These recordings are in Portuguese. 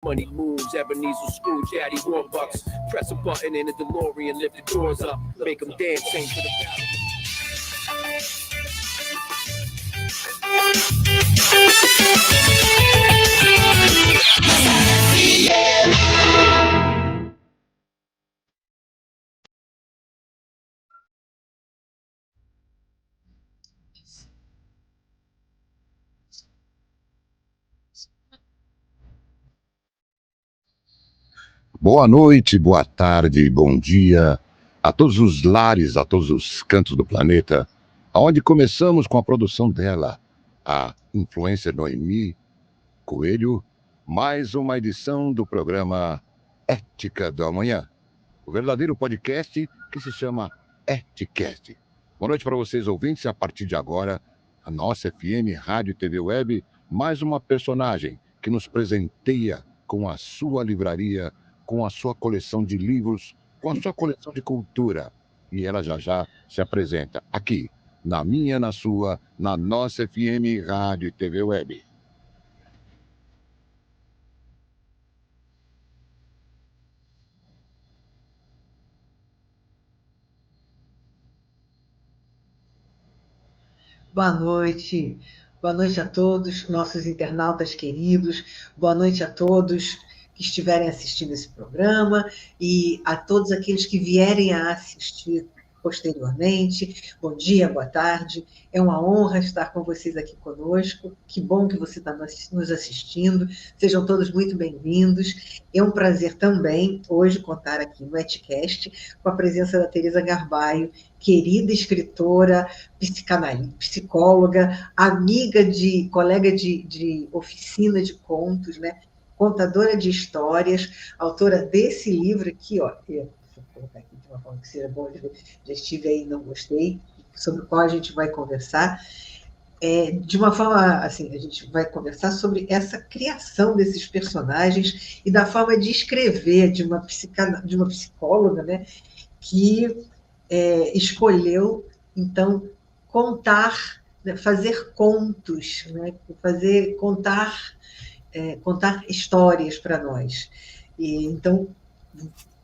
Money moves, Ebenezer Scrooge, Daddy Warbucks. Press a button in the DeLorean, lift the doors up, make them dance, sing to the Boa noite, boa tarde, bom dia a todos os lares, a todos os cantos do planeta, aonde começamos com a produção dela, a influencer Noemi Coelho, mais uma edição do programa Ética do Amanhã, o verdadeiro podcast que se chama Eticast. Boa noite para vocês, ouvintes, a partir de agora, a nossa FM, Rádio e TV Web, mais uma personagem que nos presenteia com a sua livraria, com a sua coleção de livros, com a sua coleção de cultura. E ela já já se apresenta aqui, na minha, na sua, na nossa FM, Rádio e TV Web. Boa noite a todos, nossos internautas queridos, boa noite a todos que estiverem assistindo esse programa e a todos aqueles que vierem a assistir posteriormente. Bom dia, boa tarde, é uma honra estar com vocês aqui conosco, que bom que você está nos assistindo, sejam todos muito bem-vindos. É um prazer também hoje contar aqui no Eticast com a presença da Teresa Garbaio, querida escritora, psicóloga, amiga colega de oficina de contos, né? Contadora de histórias, autora desse livro aqui, ó. Deixa eu colocar aqui de uma forma que seja boa de ver. Já estive aí e não gostei, sobre o qual a gente vai conversar. De uma forma, assim, a gente vai conversar sobre essa criação desses personagens e da forma de escrever de uma psicóloga, né? Que escolheu, então, contar, né, fazer contos, né, contar histórias para nós. E, então,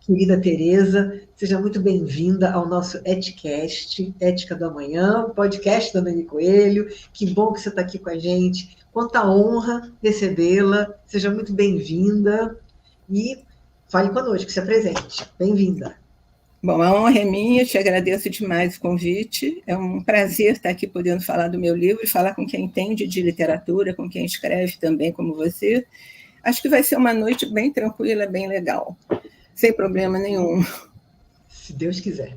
querida Teresa, seja muito bem-vinda ao nosso Eticast, Ética do Amanhã, podcast da Noemi Coelho. Que bom que você está aqui com a gente. Quanta honra recebê-la. Seja muito bem-vinda e fale conosco, se apresente. Bem-vinda. Bom, a honra é minha, te agradeço demais o convite. É um prazer estar aqui podendo falar do meu livro e falar com quem entende de literatura, com quem escreve também, como você. Acho que vai ser uma noite bem tranquila, bem legal, sem problema nenhum. Se Deus quiser.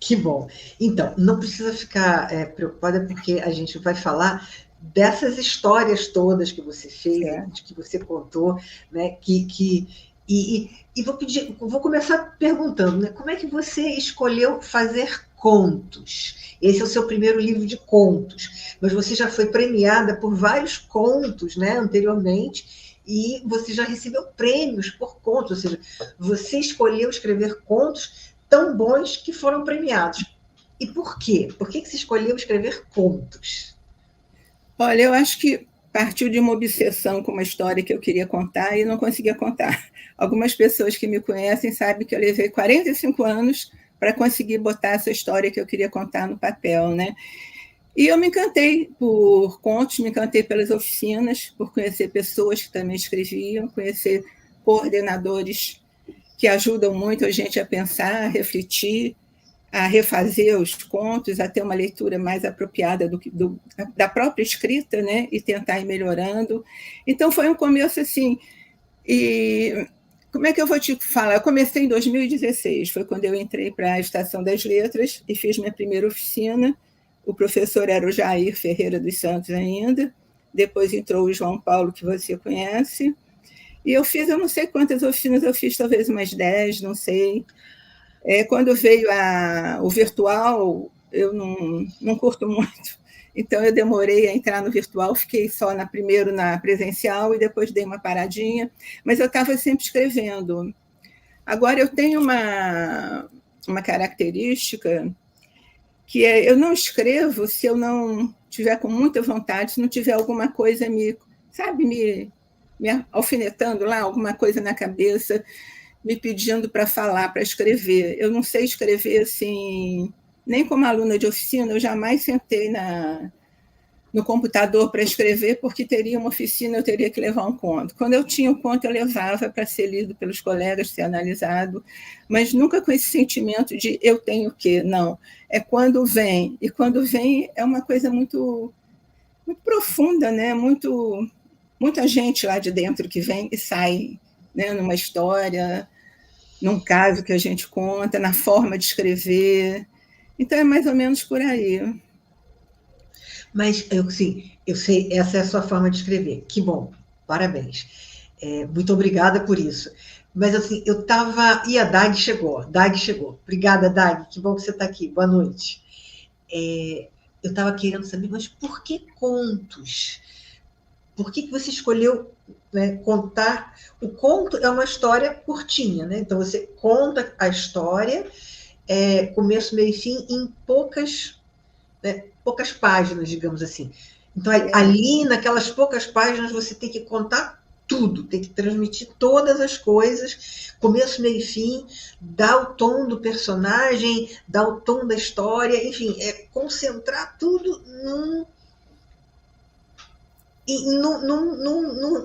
Que bom. Então, não precisa ficar preocupada, porque a gente vai falar dessas histórias todas que você fez, que você contou, né? E vou começar perguntando, né? Como é que você escolheu fazer contos? Esse é o seu primeiro livro de contos, mas você já foi premiada por vários contos, né, anteriormente, e você já recebeu prêmios por contos, ou seja, você escolheu escrever contos tão bons que foram premiados. E por quê? Por que você escolheu escrever contos? Olha, eu acho que partiu de uma obsessão com uma história que eu queria contar e não conseguia contar. Algumas pessoas que me conhecem sabem que eu levei 45 anos para conseguir botar essa história que eu queria contar no papel, né? E eu me encantei por contos, me encantei pelas oficinas, por conhecer pessoas que também escreviam, conhecer coordenadores que ajudam muito a gente a pensar, a refletir, a refazer os contos, a ter uma leitura mais apropriada da própria escrita, né? E tentar ir melhorando. Então, foi um começo assim. E como é que eu vou te falar? Eu comecei em 2016, foi quando eu entrei para a Estação das Letras e fiz minha primeira oficina. O professor era o Jair Ferreira dos Santos ainda, depois entrou o João Paulo, que você conhece, e eu não sei quantas oficinas eu fiz, talvez umas 10, não sei. Quando veio o virtual, eu não curto muito, então eu demorei a entrar no virtual, fiquei só primeiro na presencial e depois dei uma paradinha, mas eu estava sempre escrevendo. Agora, eu tenho uma característica que eu não escrevo se eu não tiver com muita vontade, se não tiver alguma coisa me me alfinetando lá, alguma coisa na cabeça, me pedindo para falar, para escrever. Eu não sei escrever assim, nem como aluna de oficina, eu jamais sentei no computador para escrever, porque teria uma oficina, eu teria que levar um conto. Quando eu tinha o conto, eu levava para ser lido pelos colegas, ser analisado, mas nunca com esse sentimento de eu tenho que, não. É quando vem, e quando vem é uma coisa muito, muito profunda, né? Muita gente lá de dentro que vem e sai, né? Numa história, num caso que a gente conta, na forma de escrever. Então é mais ou menos por aí. Mas, eu sei, essa é a sua forma de escrever. Que bom, parabéns. Muito obrigada por isso. Mas, assim, eu estava... E a Dag chegou. Obrigada, Dag. Que bom que você está aqui. Boa noite. Eu estava querendo saber, mas por que contos? Por que você escolheu, né, contar? O conto é uma história curtinha, né? Então, você conta a história, começo, meio e fim, em poucas páginas, digamos assim. Então, ali, naquelas poucas páginas, você tem que contar tudo, tem que transmitir todas as coisas, começo, meio e fim, dar o tom do personagem, dar o tom da história, enfim, concentrar tudo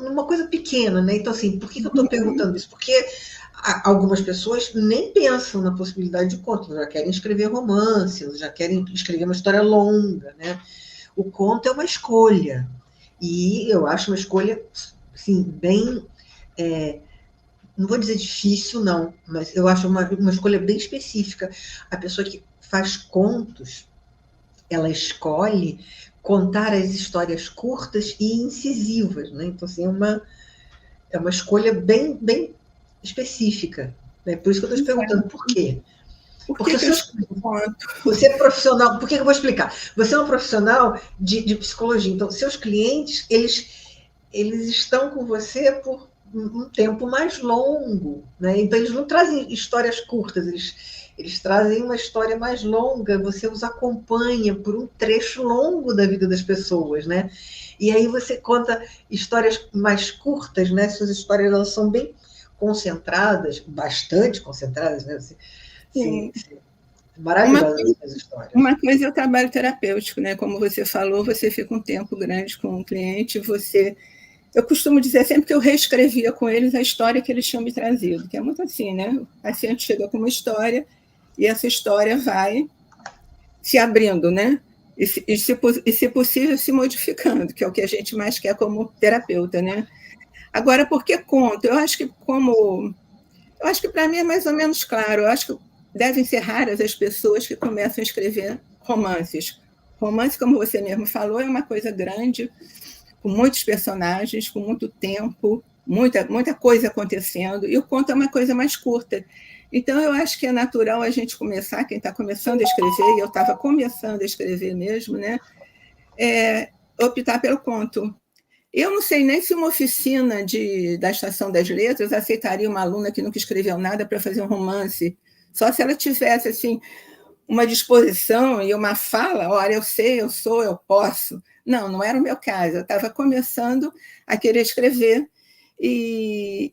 numa coisa pequena, né? Então, assim, por que eu estou perguntando isso? Porque algumas pessoas nem pensam na possibilidade de conto, já querem escrever romance, já querem escrever uma história longa, né? O conto é uma escolha, e eu acho uma escolha, assim, bem... não vou dizer difícil, não, mas eu acho uma escolha bem específica. A pessoa que faz contos, ela escolhe contar as histórias curtas e incisivas, né? Então, assim, é uma escolha bem, bem específica, né? Por isso que eu estou te perguntando por quê. Porque você é profissional, por que eu vou explicar? Você é um profissional de psicologia, então seus clientes, eles estão com você por um tempo mais longo, né? Então eles não trazem histórias curtas, eles trazem uma história mais longa, você os acompanha por um trecho longo da vida das pessoas, né? E aí você conta histórias mais curtas, né? Suas histórias, elas são bem concentradas, bastante concentradas, né? Sim. Maravilhosas as histórias. Uma coisa é o trabalho terapêutico, né? Como você falou, você fica um tempo grande com o cliente, eu costumo dizer sempre que eu reescrevia com eles a história que eles tinham me trazido, que é muito assim, né? O paciente chega com uma história e essa história vai se abrindo, né? E se possível, se modificando, que é o que a gente mais quer como terapeuta, né? Agora, por que conto? Eu acho que para mim é mais ou menos claro. Eu acho que devem ser raras as pessoas que começam a escrever romances. Romance, como você mesmo falou, é uma coisa grande, com muitos personagens, com muito tempo, muita coisa acontecendo, e o conto é uma coisa mais curta. Então, eu acho que é natural a gente começar, quem está começando a escrever, e eu estava começando a escrever mesmo, né, optar pelo conto. Eu não sei nem se uma oficina da Estação das Letras aceitaria uma aluna que nunca escreveu nada para fazer um romance, só se ela tivesse assim, uma disposição e uma fala, olha, eu sei, eu sou, eu posso. Não era o meu caso, eu estava começando a querer escrever, e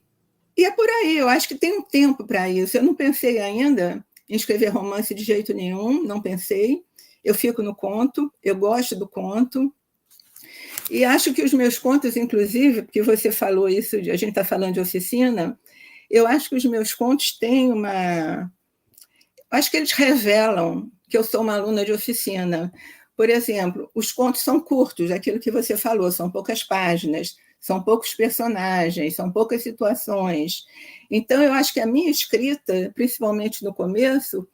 é por aí, eu acho que tem um tempo para isso. Eu não pensei ainda em escrever romance de jeito nenhum, não pensei. Eu fico no conto, eu gosto do conto, e acho que os meus contos, inclusive, porque você falou isso, a gente está falando de oficina, eu acho que os meus contos têm acho que eles revelam que eu sou uma aluna de oficina. Por exemplo, os contos são curtos, aquilo que você falou, são poucas páginas, são poucos personagens, são poucas situações. Então, eu acho que a minha escrita, principalmente no começo...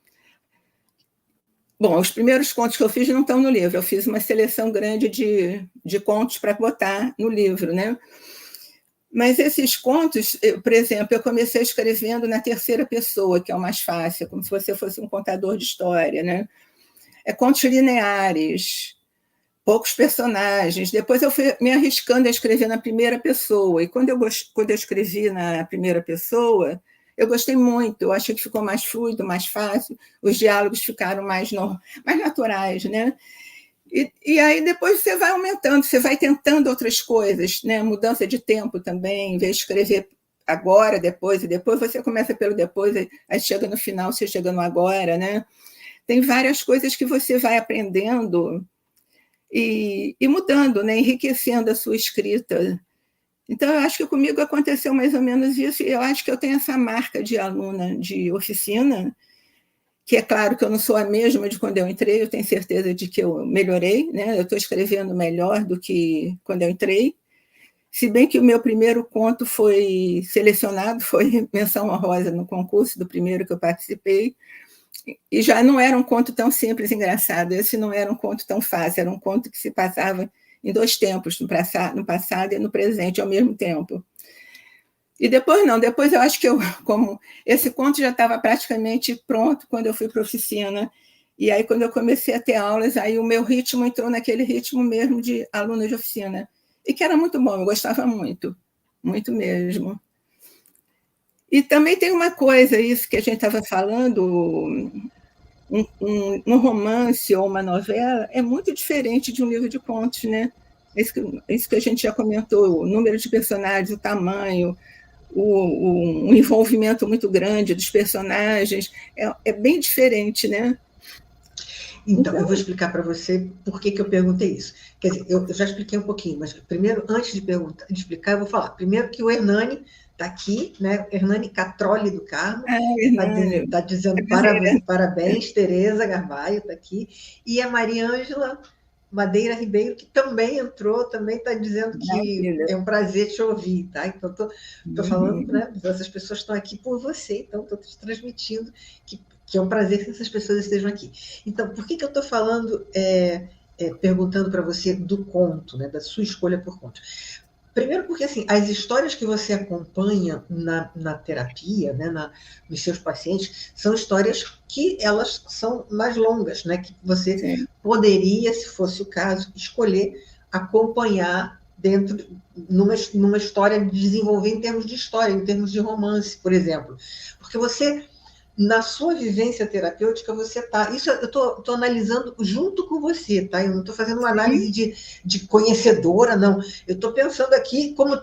Bom, os primeiros contos que eu fiz não estão no livro, eu fiz uma seleção grande de contos para botar no livro, né? Mas esses contos, por exemplo, eu comecei escrevendo na terceira pessoa, que é o mais fácil, como se você fosse um contador de história, né? Contos lineares, poucos personagens. Depois eu fui me arriscando a escrever na primeira pessoa, e quando eu escrevi na primeira pessoa, eu gostei muito, eu achei que ficou mais fluido, mais fácil, os diálogos ficaram mais naturais, né? E aí depois você vai aumentando, você vai tentando outras coisas, né? Mudança de tempo também, em vez de escrever agora, depois, e depois você começa pelo depois, aí chega no final, você chega no agora, né? Tem várias coisas que você vai aprendendo e mudando, né? Enriquecendo a sua escrita. Então, eu acho que comigo aconteceu mais ou menos isso, e eu acho que eu tenho essa marca de aluna de oficina, que é claro que eu não sou a mesma de quando eu entrei, eu tenho certeza de que eu melhorei, né? Eu estou escrevendo melhor do que quando eu entrei, se bem que o meu primeiro conto foi selecionado, foi menção honrosa no concurso do primeiro que eu participei, e já não era um conto tão simples e engraçado, esse não era um conto tão fácil, era um conto que se passava em 2 tempos, no passado e no presente ao mesmo tempo. E depois não, depois eu acho que como esse conto já estava praticamente pronto quando eu fui para a oficina, e aí quando eu comecei a ter aulas, aí o meu ritmo entrou naquele ritmo mesmo de aluna de oficina, e que era muito bom, eu gostava muito, muito mesmo. E também tem uma coisa, isso que a gente estava falando, um romance ou uma novela é muito diferente de um livro de contos, né? Isso que a gente já comentou, o número de personagens, o tamanho, um envolvimento muito grande dos personagens, é bem diferente, né? Então, eu vou explicar para você por que eu perguntei isso. Quer dizer, eu já expliquei um pouquinho, mas primeiro, antes de explicar, eu vou falar. Primeiro que o Hernani está aqui, né? Hernani Catrolli do Carmo, está dizendo parabéns, Tereza Garbaio está aqui, e a Maria Ângela Madeira Ribeiro, que também entrou, também está dizendo que é um prazer te ouvir, tá? Então, estou falando, né? Essas pessoas estão aqui por você, então estou te transmitindo que é um prazer que essas pessoas estejam aqui. Então, por que eu estou falando, perguntando para você do conto, né? Da sua escolha por conto? Primeiro porque, assim, as histórias que você acompanha na terapia, né, nos seus pacientes, são histórias que elas são mais longas, né, que você poderia, se fosse o caso, escolher acompanhar numa história, desenvolver em termos de história, em termos de romance, por exemplo. Porque você, na sua vivência terapêutica, você está... Isso eu estou analisando junto com você, tá? Eu não estou fazendo uma análise de conhecedora, não. Eu estou pensando aqui, como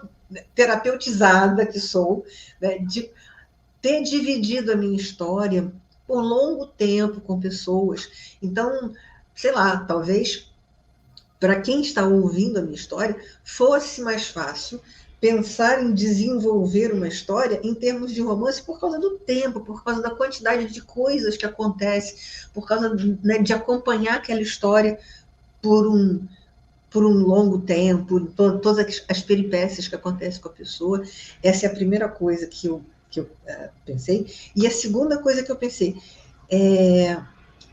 terapeutizada que sou, né, de ter dividido a minha história por longo tempo com pessoas. Então, sei lá, talvez para quem está ouvindo a minha história, fosse mais fácil pensar em desenvolver uma história em termos de romance por causa do tempo, por causa da quantidade de coisas que acontecem, por causa, né, de acompanhar aquela história por um longo tempo, todas as peripécias que acontecem com a pessoa. Essa é a primeira coisa que eu pensei. E a segunda coisa que eu pensei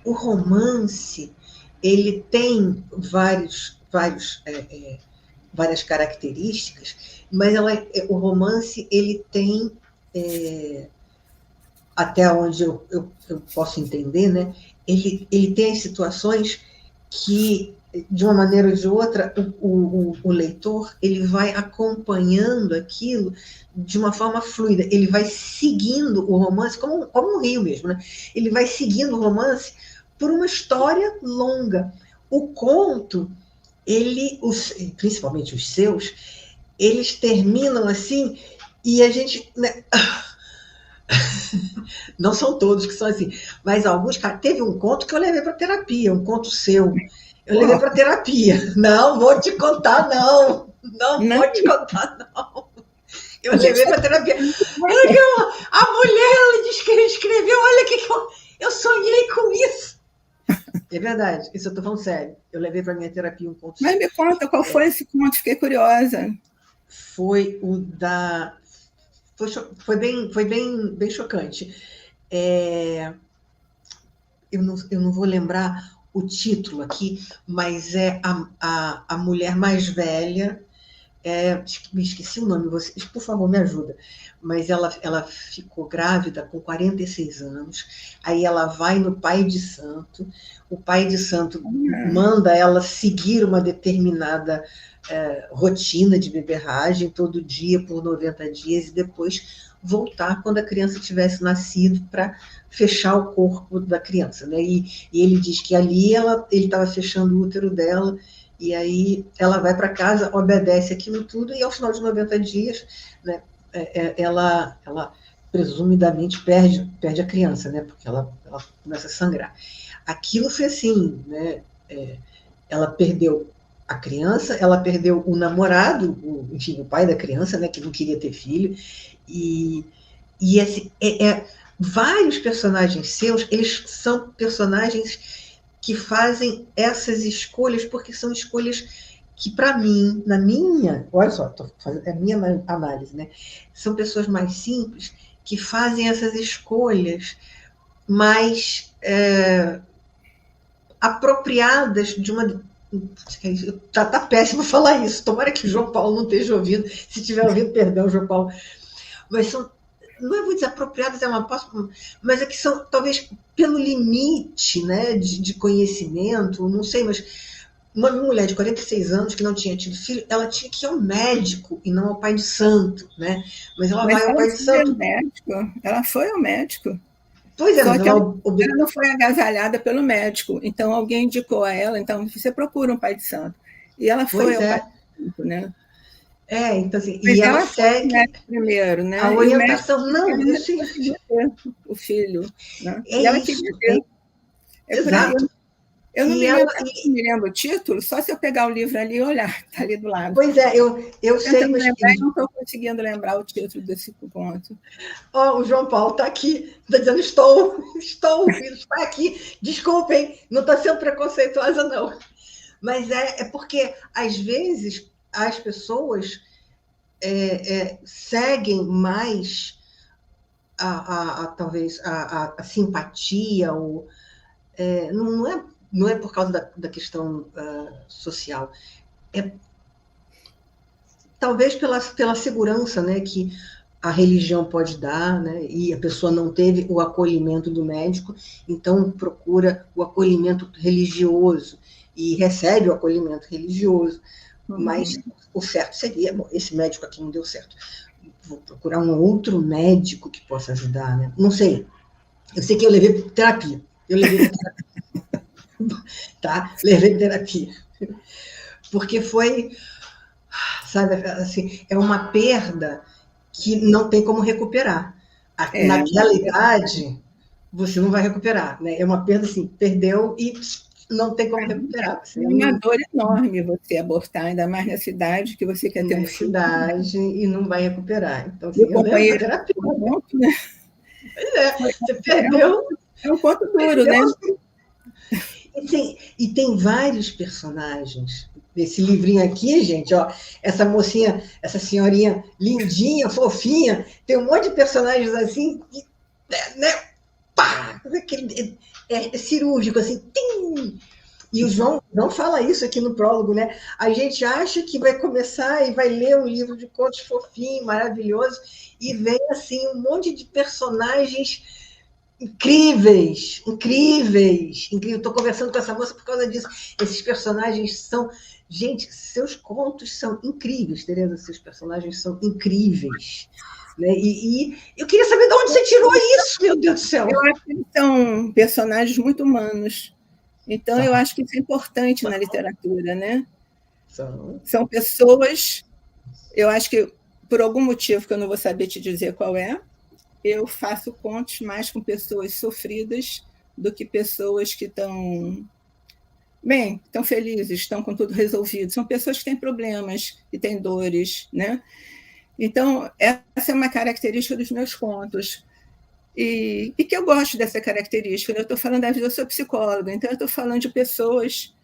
o romance, ele tem várias características, mas o romance, ele tem, até onde eu posso entender, né? Ele tem as situações que, de uma maneira ou de outra, o leitor, ele vai acompanhando aquilo de uma forma fluida, ele vai seguindo o romance, como um rio mesmo, né? Ele vai seguindo o romance por uma história longa. O conto, principalmente os seus, eles terminam assim, e a gente... Né? Não são todos que são assim, mas alguns, cara, teve um conto que eu levei para terapia, um conto seu. Eu levei para terapia. Não vou te contar, não. Não vou te contar, não. Eu levei para terapia. A mulher, ela escreveu, olha que eu sonhei com isso. É verdade, isso eu estou falando sério. Eu levei para minha terapia um conto. Mas me conta, qual foi esse conto? Fiquei curiosa. Foi o da... Foi bem chocante. Eu não vou lembrar o título aqui, mas é a mulher mais velha me esqueci o nome, vocês, por favor, me ajuda. Mas ela ficou grávida com 46 anos, aí ela vai no pai de santo, o pai de santo manda ela seguir uma determinada rotina de beberragem todo dia por 90 dias e depois voltar quando a criança tivesse nascido para fechar o corpo da criança, né? E ele diz que ali ele estava fechando o útero dela, e aí ela vai para casa, obedece aquilo tudo, e ao final de 90 dias, né, ela presumidamente perde a criança, né? Porque ela começa a sangrar. Aquilo foi assim, né? Ela perdeu a criança, ela perdeu o namorado, enfim, o pai da criança, né, que não queria ter filho, e assim, vários personagens seus, eles são personagens que fazem essas escolhas, porque são escolhas que, para mim, olha só, é a minha análise, né? São pessoas mais simples que fazem essas escolhas mais apropriadas de uma... Tá péssimo falar isso, tomara que o João Paulo não esteja ouvindo, se estiver ouvindo, perdão, João Paulo, mas são, não vou dizer apropriadas, mas é que são, talvez, pelo limite, né, de conhecimento, não sei, mas uma mulher de 46 anos que não tinha tido filho, ela tinha que ir ao médico e não ao pai de santo, né? Mas ela vai ao pai de santo. Ela foi ao médico. Pois é, só que ela não foi agasalhada pelo médico, então alguém indicou a ela, então você procura um pai de santo. E ela foi ao pai de santo, né? Então assim, mas e ela segue primeiro, né? A orientação, não, isso o filho, né? E ela queria ter. Exato. Eu não me lembro o título, só se eu pegar o livro ali e olhar, está ali do lado. Pois é, eu sei, mas... não estou conseguindo lembrar o título desse conto. O João Paulo está aqui, está dizendo, estou, está aqui, desculpem, não está sendo preconceituosa, não. Mas é porque, às vezes, as pessoas seguem mais talvez a simpatia, ou não é por causa da questão social, talvez pela segurança, né, que a religião pode dar, né, e a pessoa não teve o acolhimento do médico, então procura o acolhimento religioso e recebe o acolhimento religioso, mas o certo seria, bom, esse médico aqui não deu certo, vou procurar um outro médico que possa ajudar, né? Não sei, eu sei que eu levei terapia, tá? Levei terapia, porque foi, sabe, assim, é uma perda que não tem como recuperar. Naquela idade, você não vai recuperar, né? É uma perda assim, perdeu e não tem como recuperar. É uma dor enorme você abortar, ainda mais na cidade, que você quer ter um filho. Na cidade e não vai recuperar. Então, assim, eu lembro da terapia. Né? Pois é, você perdeu. É um ponto duro, né? E tem vários personagens nesse livrinho aqui, gente, ó, essa mocinha, essa senhorinha lindinha, fofinha, tem um monte de personagens assim, né? Pá! É cirúrgico, assim, tim! E o João não fala isso aqui no prólogo, né? A gente acha que vai começar e vai ler um livro de contos fofinho, maravilhoso, e vem, assim, um monte de personagens incríveis. Estou conversando com essa moça por causa disso. Esses personagens são... Gente, seus contos são incríveis, Tereza, seus personagens são incríveis. Né? E eu queria saber de onde você tirou isso, meu Deus do céu. Eu acho que são personagens muito humanos. Então, eu acho que isso é importante na literatura, né? São pessoas... Eu acho que, por algum motivo que eu não vou saber te dizer qual é, eu faço contos mais com pessoas sofridas do que pessoas que estão bem, estão felizes, estão com tudo resolvido. São pessoas que têm problemas, que têm dores, né? Então, essa é uma característica dos meus contos. E que eu gosto dessa característica. Eu estou falando da vida, eu sou psicóloga, então eu estou falando de pessoas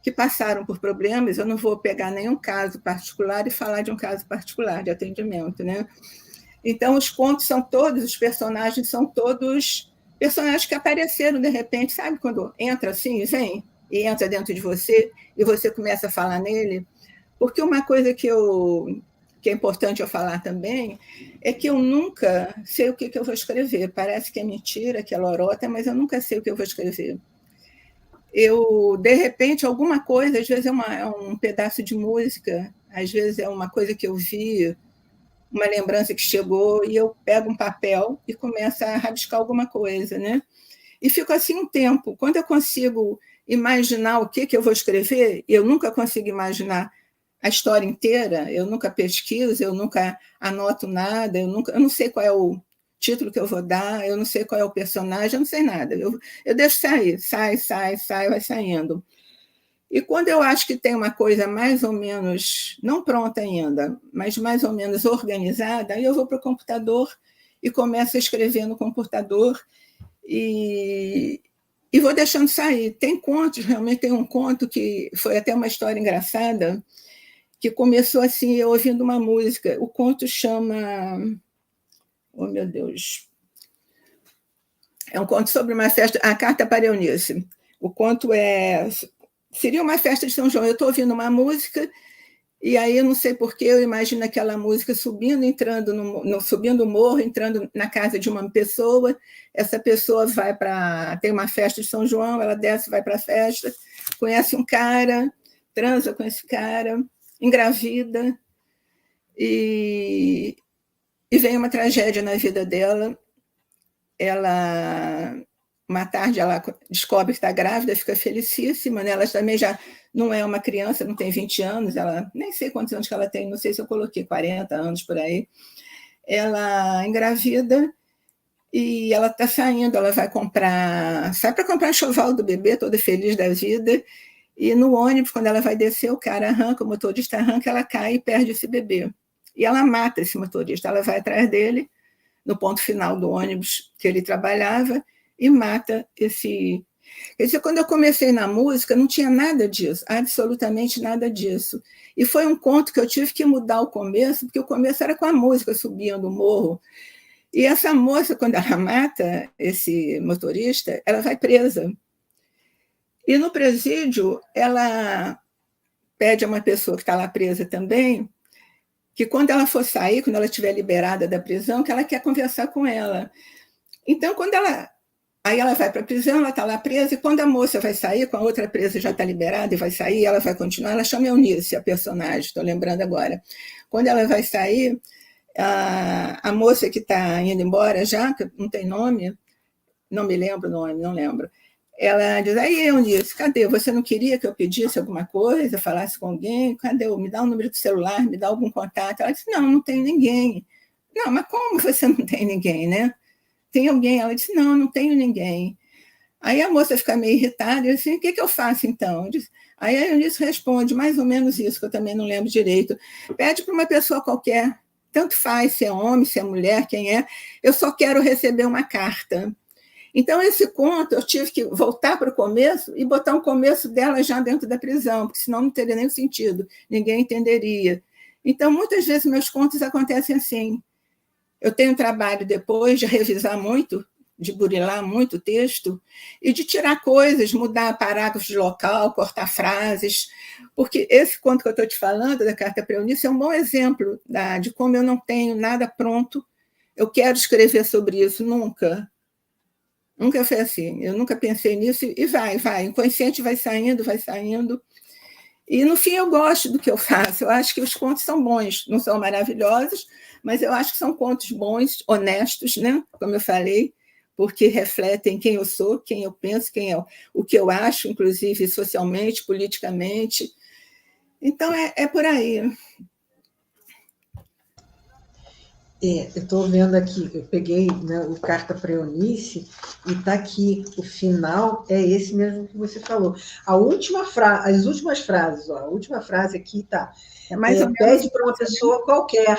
que passaram por problemas. Eu não vou pegar nenhum caso particular e falar de um caso particular de atendimento, né? Então, os contos são todos, os personagens são todos personagens que apareceram de repente, sabe? Quando entra assim, vem, e entra dentro de você, e você começa a falar nele, Porque uma coisa que é importante eu falar também é que eu nunca sei o que eu vou escrever. Parece que é mentira, que é lorota, mas eu nunca sei o que eu vou escrever. De repente, alguma coisa, às vezes é um pedaço de música, às vezes é uma coisa que eu vi, uma lembrança que chegou, e eu pego um papel e começo a rabiscar alguma coisa, né? E fico assim um tempo. Quando eu consigo imaginar o que eu vou escrever, eu nunca consigo imaginar a história inteira, eu nunca pesquiso, eu nunca anoto nada, eu não sei qual é o título que eu vou dar, eu não sei qual é o personagem, eu não sei nada. Eu deixo sair, sai, vai saindo. E quando eu acho que tem uma coisa mais ou menos, não pronta ainda, mas mais ou menos organizada, aí eu vou para o computador e começo a escrever no computador e vou deixando sair. Tem contos, realmente tem um conto que foi até uma história engraçada, que começou assim, eu ouvindo uma música. O conto chama... Oh, meu Deus! É um conto sobre uma festa, a Carta para Eunice. O conto seria uma festa de São João. Eu estou ouvindo uma música e aí eu não sei porquê, eu imagino aquela música subindo, entrando subindo o morro, entrando na casa de uma pessoa. Essa pessoa tem uma festa de São João, ela desce, vai para a festa, conhece um cara, transa com esse cara, engravida, e vem uma tragédia na vida dela. Uma tarde, ela descobre que está grávida, fica felicíssima, né? Ela também já não é uma criança, não tem 20 anos, ela nem sei quantos anos que ela tem, não sei se eu coloquei 40 anos por aí. Ela engravida e ela está saindo, ela sai para comprar enxoval do bebê, toda feliz da vida, e no ônibus, quando ela vai descer, o cara arranca, o motorista arranca, ela cai e perde esse bebê. E ela mata esse motorista, ela vai atrás dele, no ponto final do ônibus que ele trabalhava, e mata esse... Quer dizer, quando eu comecei na música, não tinha nada disso, absolutamente nada disso. E foi um conto que eu tive que mudar o começo, porque o começo era com a música subindo o morro. E essa moça, quando ela mata esse motorista, ela vai presa. E no presídio, ela pede a uma pessoa que está lá presa também, que quando ela for sair, quando ela estiver liberada da prisão, que ela quer conversar com ela. Então, aí ela vai para a prisão, ela está lá presa, e quando a moça vai sair, com a outra presa já está liberada e vai sair, ela vai continuar, ela chama Eunice, a personagem, estou lembrando agora. Quando ela vai sair, a moça que está indo embora já, que não tem nome, não me lembro o nome, não lembro, ela diz, aí Eunice, cadê? Você não queria que eu pedisse alguma coisa, falasse com alguém? Cadê? Me dá o número do celular, me dá algum contato. Ela disse, não tem ninguém. Não, mas como você não tem ninguém, né? Tem alguém? Ela disse, não tenho ninguém. Aí a moça fica meio irritada, e assim, o que eu faço então? Aí a Eunice responde, mais ou menos isso, que eu também não lembro direito. Pede para uma pessoa qualquer, tanto faz se é homem, se é mulher, quem é, eu só quero receber uma carta. Então, esse conto, eu tive que voltar para o começo e botar um começo dela já dentro da prisão, porque senão não teria nem sentido, ninguém entenderia. Então, muitas vezes, meus contos acontecem assim. Eu tenho trabalho depois de revisar muito, de burilar muito o texto, e de tirar coisas, mudar parágrafos de local, cortar frases, porque esse conto que eu estou te falando, da Carta para Eunice, é um bom exemplo de como eu não tenho nada pronto, eu quero escrever sobre isso, nunca. Nunca foi assim, eu nunca pensei nisso, e vai, o inconsciente vai saindo, e no fim eu gosto do que eu faço, eu acho que os contos são bons, não são maravilhosos, mas eu acho que são contos bons, honestos, né? Como eu falei, porque refletem quem eu sou, quem eu penso, o que eu acho, inclusive socialmente, politicamente, então é por aí. Eu estou vendo aqui, eu peguei, né, o Carta para Eunice e está aqui, o final é esse mesmo que você falou. As últimas frases, a última frase aqui está, pede para uma pessoa qualquer,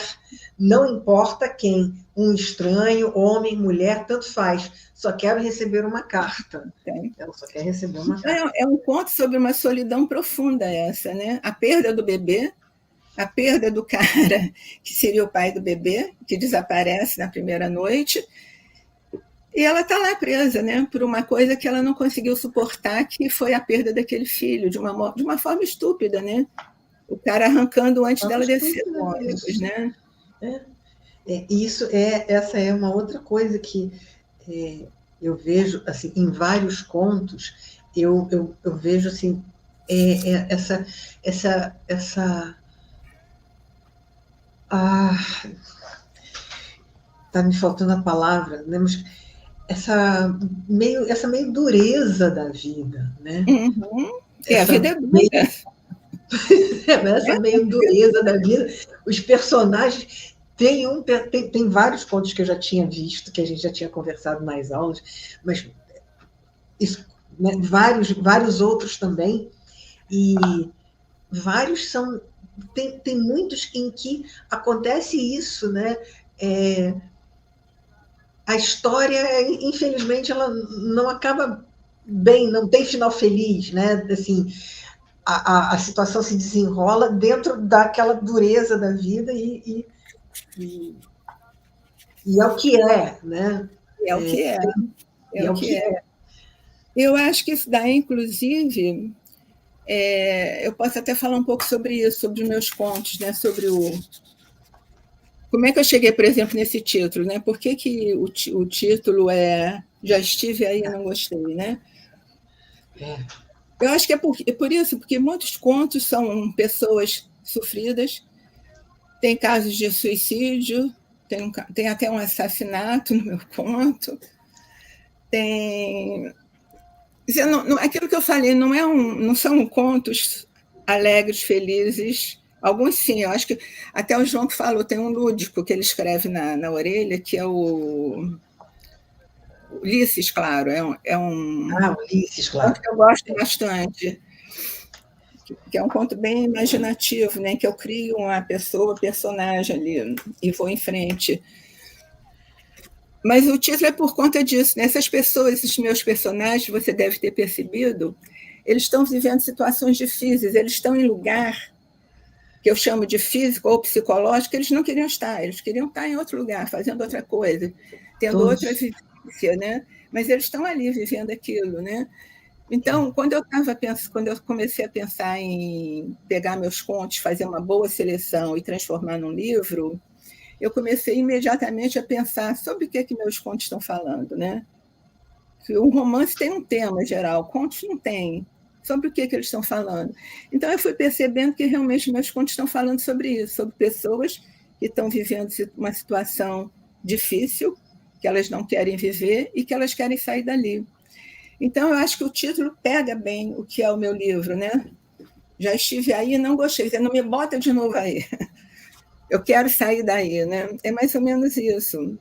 não importa quem, um estranho, homem, mulher, tanto faz, só quero receber uma carta. Ela só quer receber uma carta. É um conto sobre uma solidão profunda essa, né? A perda do bebê, a perda do cara que seria o pai do bebê, que desaparece na primeira noite, e ela está lá presa, né, por uma coisa que ela não conseguiu suportar, que foi a perda daquele filho, de uma forma estúpida, né? o cara arrancando antes dela Vamos descer do cuidar ônibus, disso. né? Essa é uma outra coisa que eu vejo assim, em vários contos, eu vejo assim, essa tá me faltando a palavra, né? Mas essa meio dureza da vida, né? Uhum. A Essa vida é meio, dura. essa meio dureza da vida. Os personagens. Tem vários contos que eu já tinha visto, que a gente já tinha conversado nas aulas, mas isso, né, vários outros também, e vários são. Tem muitos em que acontece isso, né? A história, infelizmente, ela não acaba bem, não tem final feliz, né? Assim, a situação se desenrola dentro daquela dureza da vida e é o que é, né? É o que é. É o que é. Eu acho que isso daí, inclusive, eu posso até falar um pouco sobre isso, sobre os meus contos, né? Sobre como é que eu cheguei, por exemplo, nesse título, né? Por que o título é Já Estive Aí e Não Gostei, né? Eu acho que é por isso, porque muitos contos são pessoas sofridas, tem casos de suicídio, tem até um assassinato no meu conto, tem... Aquilo que eu falei, não são contos alegres, felizes. Alguns sim, eu acho que até o João que falou, tem um lúdico que ele escreve na orelha, que é o Ulisses, claro, Ulisses, claro. Conto que eu gosto bastante, que é um conto bem imaginativo, né? Que eu crio uma pessoa, personagem ali, e vou em frente. Mas o título é por conta disso, né? Essas pessoas, esses meus personagens, você deve ter percebido, eles estão vivendo situações difíceis, eles estão em lugar que eu chamo de físico ou psicológico, eles não queriam estar, eles queriam estar em outro lugar, fazendo outra coisa, tendo outra vivência, né? Mas eles estão ali vivendo aquilo, né? Então, quando eu comecei a pensar em pegar meus contos, fazer uma boa seleção e transformar num livro, eu comecei imediatamente a pensar sobre o que meus contos estão falando, né? O romance tem um tema geral, contos não tem. Sobre o que eles estão falando. Então, eu fui percebendo que realmente meus contos estão falando sobre isso, sobre pessoas que estão vivendo uma situação difícil, que elas não querem viver e que elas querem sair dali. Então, eu acho que o título pega bem o que é o meu livro, né? Já estive aí e não gostei, você não me bota de novo aí. Eu quero sair daí, né? É mais ou menos isso.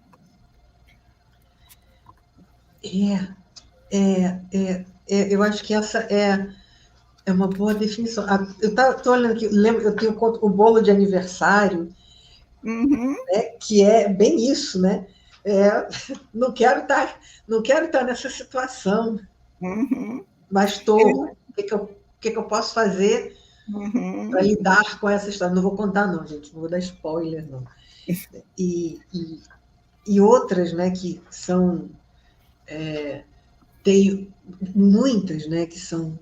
Eu acho que essa é uma boa definição. Eu estou olhando aqui, eu tenho o bolo de aniversário, uhum. Né, que é bem isso, né? Não quero estar nessa situação, uhum. mas estou. O que eu posso fazer para lidar com essa história? Não vou contar, não, gente, não vou dar spoiler, não. E outras, né, que são. Tem muitas, né, que são.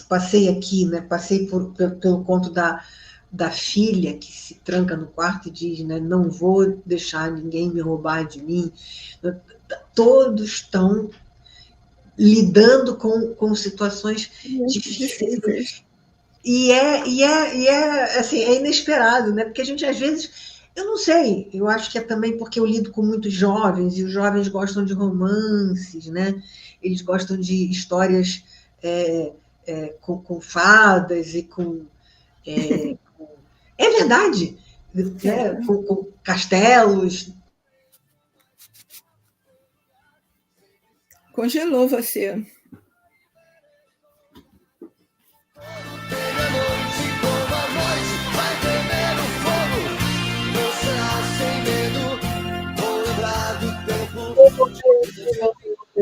Passei aqui, né, passei pelo conto da filha que se tranca no quarto e diz, né, não vou deixar ninguém me roubar de mim. Todos estão lidando com situações difíceis. E assim, é inesperado, né? Porque a gente, às vezes, eu não sei, eu acho que é também porque eu lido com muitos jovens, e os jovens gostam de romances, né? Eles gostam de histórias com fadas e com... É verdade, né? Com castelos. Congelou você.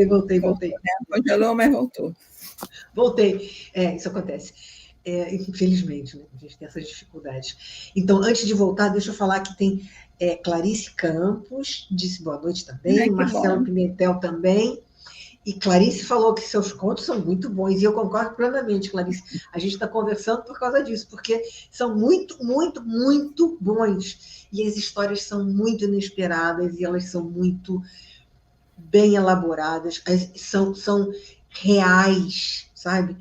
Voltei. Congelou, mas voltou. Voltei. Isso acontece. Infelizmente, né? A gente tem essas dificuldades. Então, antes de voltar, deixa eu falar que tem Clarice Campos, disse boa noite também, Marcelo Pimentel também, E Clarice falou que seus contos são muito bons, e eu concordo plenamente, Clarice. A gente está conversando por causa disso, porque são muito, muito, muito bons. E as histórias são muito inesperadas, e elas são muito bem elaboradas, são reais, sabe?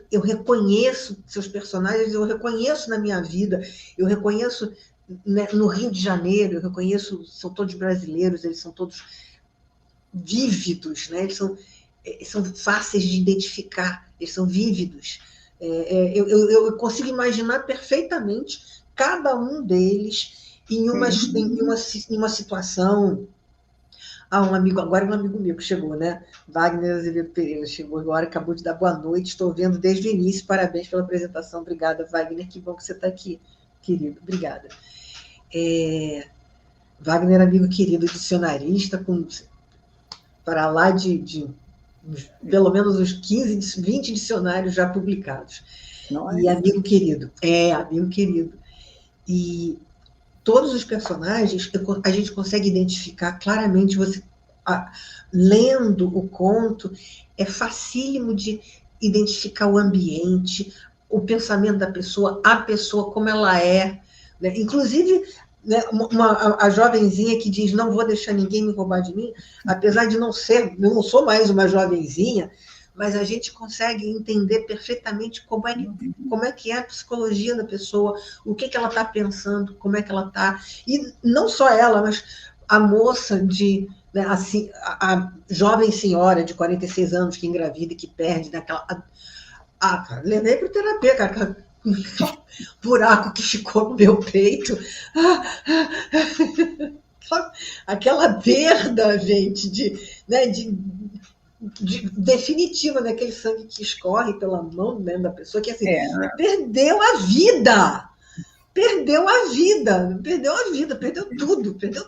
Eu reconheço seus personagens, eu reconheço na minha vida, eu reconheço, né, no Rio de Janeiro, eu reconheço, são todos brasileiros, eles são todos vívidos, né? Eles são fáceis de identificar, eles são vívidos. Eu consigo imaginar perfeitamente cada um deles em uma situação. Um amigo meu que chegou, né? Wagner Azevedo Pereira chegou agora, acabou de dar boa noite, estou vendo desde o início, parabéns pela apresentação, obrigada, Wagner, que bom que você está aqui, querido, obrigada. Wagner, amigo querido, dicionarista, para lá de pelo menos uns 15, 20 dicionários já publicados. Nossa. E amigo querido. E todos os personagens, a gente consegue identificar claramente, lendo o conto, é facílimo de identificar o ambiente, o pensamento da pessoa, a pessoa como ela é, né? Inclusive, né, a jovenzinha que diz, não vou deixar ninguém me roubar de mim, apesar de não sou mais uma jovenzinha, mas a gente consegue entender perfeitamente como é que é a psicologia da pessoa, o que ela está pensando, como é que ela está. E não só ela, mas a moça né, assim, a jovem senhora de 46 anos que engravida e que perde daquela. Levei para o terapeuta, cara. Buraco que ficou no meu peito. Aquela perda, gente, definitiva, né? Aquele sangue que escorre pela mão, né, da pessoa que assim, perdeu a vida. Perdeu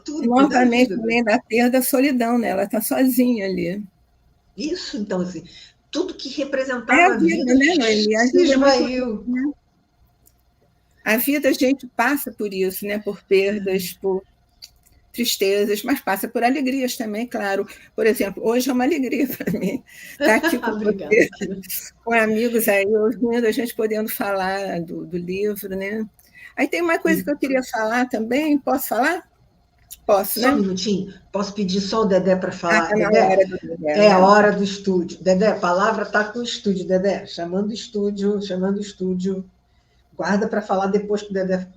tudo. Novamente, além da perda, a solidão, né? Ela está sozinha ali. Isso, então, assim, tudo que representava a vida, né, Noemi? A se esvaiu. Né? A vida, a gente passa por isso, né? Por perdas, por tristezas, mas passa por alegrias também, claro. Por exemplo, hoje é uma alegria para mim estar aqui com você, com amigos aí, ouvindo, a gente podendo falar do livro, né? Aí tem uma coisa que eu queria falar também, posso falar? Posso, só né? Um minutinho, posso pedir só o Dedé para falar? Tá na hora do Dedé, né? A hora do estúdio. Dedé, a palavra está com o estúdio, Dedé, chamando o estúdio. Guarda para falar depois que o Dedé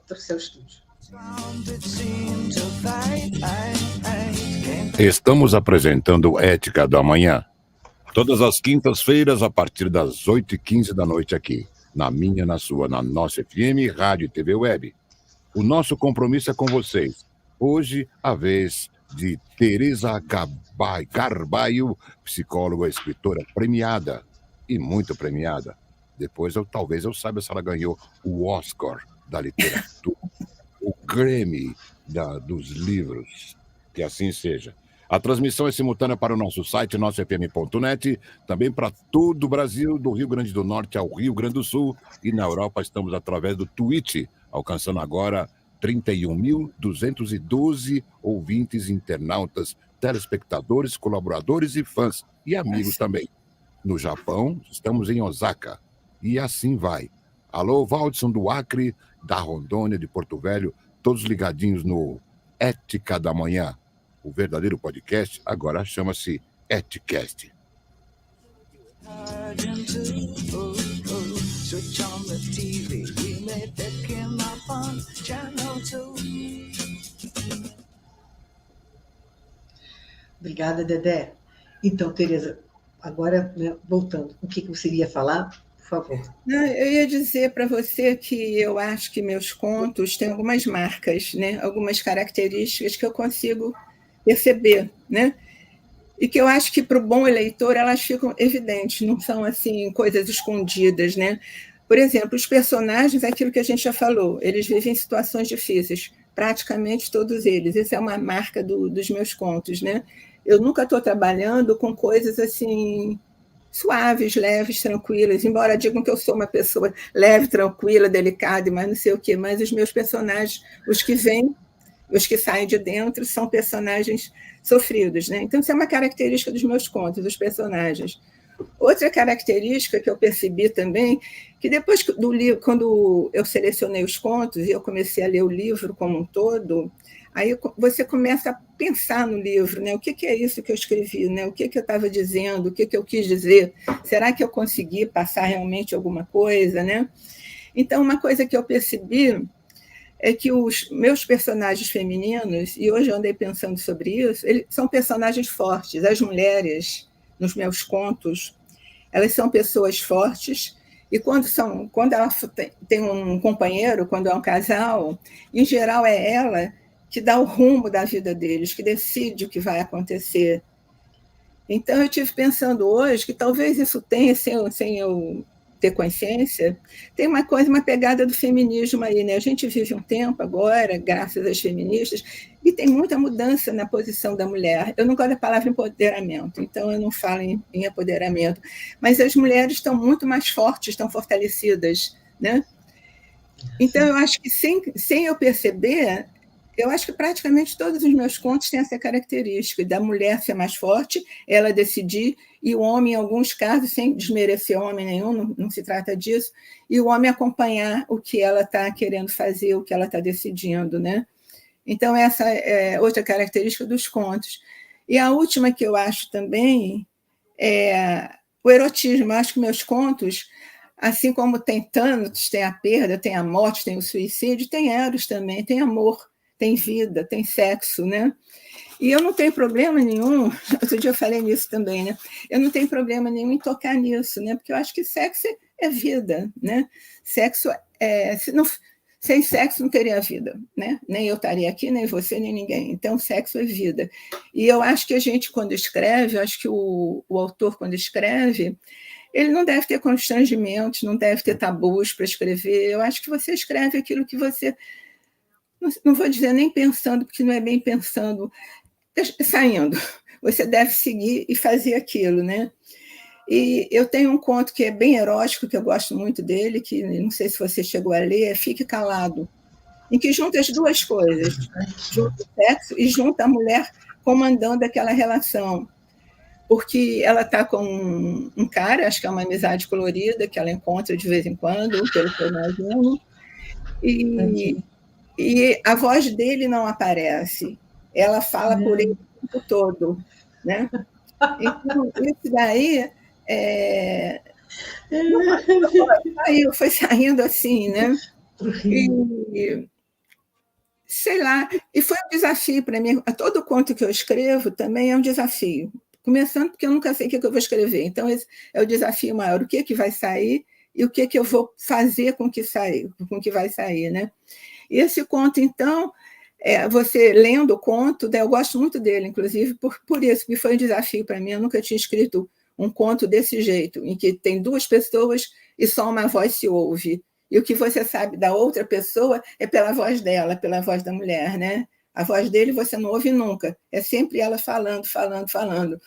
trouxer o estúdio. Estamos apresentando Ética da Manhã. Todas as quintas-feiras, a partir das 8h15 da noite aqui. Na minha, na sua, na nossa FM, Rádio e TV Web. O nosso compromisso é com vocês. Hoje, a vez de Teresa Carbalho, psicóloga, escritora premiada. E muito premiada. Depois, talvez eu saiba se ela ganhou o Oscar da literatura, o Grammy dos livros, que assim seja. A transmissão é simultânea para o nosso site, nossofm.net, também para todo o Brasil, do Rio Grande do Norte ao Rio Grande do Sul, e na Europa estamos através do Twitch, alcançando agora 31.212 ouvintes, internautas, telespectadores, colaboradores e fãs, e amigos também. No Japão, estamos em Osaka. E assim vai. Alô, Valdson do Acre, da Rondônia, de Porto Velho, todos ligadinhos no Ética da Manhã. O verdadeiro podcast agora chama-se Eticast. Obrigada, Dedé. Então, Teresa, agora, né, voltando, o que você iria falar? Por favor. Eu ia dizer para você que eu acho que meus contos têm algumas marcas, né? Algumas características que eu consigo perceber, né? E que eu acho que para o bom leitor elas ficam evidentes, não são assim coisas escondidas, né? Por exemplo, os personagens, aquilo que a gente já falou, eles vivem situações difíceis, praticamente todos eles. Essa é uma marca dos meus contos, né? Eu nunca estou trabalhando com coisas assim suaves, leves, tranquilas, embora digam que eu sou uma pessoa leve, tranquila, delicada e mais não sei o quê, mas os meus personagens, os que vêm, os que saem de dentro são personagens sofridos, né? Então, isso é uma característica dos meus contos, dos personagens. Outra característica que eu percebi também, que depois do livro, quando eu selecionei os contos e eu comecei a ler o livro como um todo, aí você começa a pensar no livro, né? O que é isso que eu escrevi, né? O que eu estava dizendo, o que eu quis dizer? Será que eu consegui passar realmente alguma coisa, né? Então, uma coisa que eu percebi é que os meus personagens femininos, e hoje eu andei pensando sobre isso, eles são personagens fortes. As mulheres, nos meus contos, elas são pessoas fortes, e quando ela tem um companheiro, quando é um casal, em geral é ela que dá o rumo da vida deles, que decide o que vai acontecer. Então, eu estive pensando hoje que talvez isso tenha, sem eu ter consciência, tem uma coisa, uma pegada do feminismo aí, né? A gente vive um tempo agora, graças às feministas, e tem muita mudança na posição da mulher. Eu não gosto da palavra empoderamento, então eu não falo em empoderamento, mas as mulheres estão muito mais fortes, estão fortalecidas, né? Então, eu acho que sem eu perceber, eu acho que praticamente todos os meus contos têm essa característica da mulher ser mais forte, ela decidir, e o homem, em alguns casos, sem desmerecer homem nenhum, não se trata disso, e o homem acompanhar o que ela está querendo fazer, o que ela está decidindo, né? Então, essa é outra característica dos contos. E a última que eu acho também é o erotismo. Eu acho que meus contos, assim como tem Thanatos, tem a perda, tem a morte, tem o suicídio, tem eros também, tem amor, tem vida, tem sexo, né? E eu não tenho problema nenhum, outro dia eu falei nisso também, né? Eu não tenho problema nenhum em tocar nisso, né? Porque eu acho que sexo é vida, né? Sexo sem sexo não teria vida, né? Nem eu estaria aqui, nem você, nem ninguém. Então, sexo é vida. E eu acho que a gente, quando escreve, eu acho que o autor, quando escreve, ele não deve ter constrangimentos, não deve ter tabus para escrever. Eu acho que você escreve aquilo que você... Não vou dizer nem pensando, porque não é bem pensando, saindo. Você deve seguir e fazer aquilo, né? E eu tenho um conto que é bem erótico, que eu gosto muito dele, que não sei se você chegou a ler, é Fique Calado, em que junta as duas coisas, junta o sexo e junta a mulher comandando aquela relação. Porque ela está com um cara, acho que é uma amizade colorida, que ela encontra de vez em quando, pelo que eu imagino, e a voz dele não aparece, ela fala por ele o tempo todo, né? Então, isso daí foi saindo assim, né? E, sei lá, e foi um desafio para mim. Todo conto que eu escrevo também é um desafio. Começando porque eu nunca sei o que eu vou escrever. Então, esse é o desafio maior. O que vai sair e o que eu vou fazer com o que vai sair, né? E esse conto, então, você lendo o conto, eu gosto muito dele, inclusive, por isso, que foi um desafio para mim. Eu nunca tinha escrito um conto desse jeito, em que tem duas pessoas e só uma voz se ouve. E o que você sabe da outra pessoa é pela voz dela, pela voz da mulher, né? A voz dele você não ouve nunca, é sempre ela falando, falando, falando.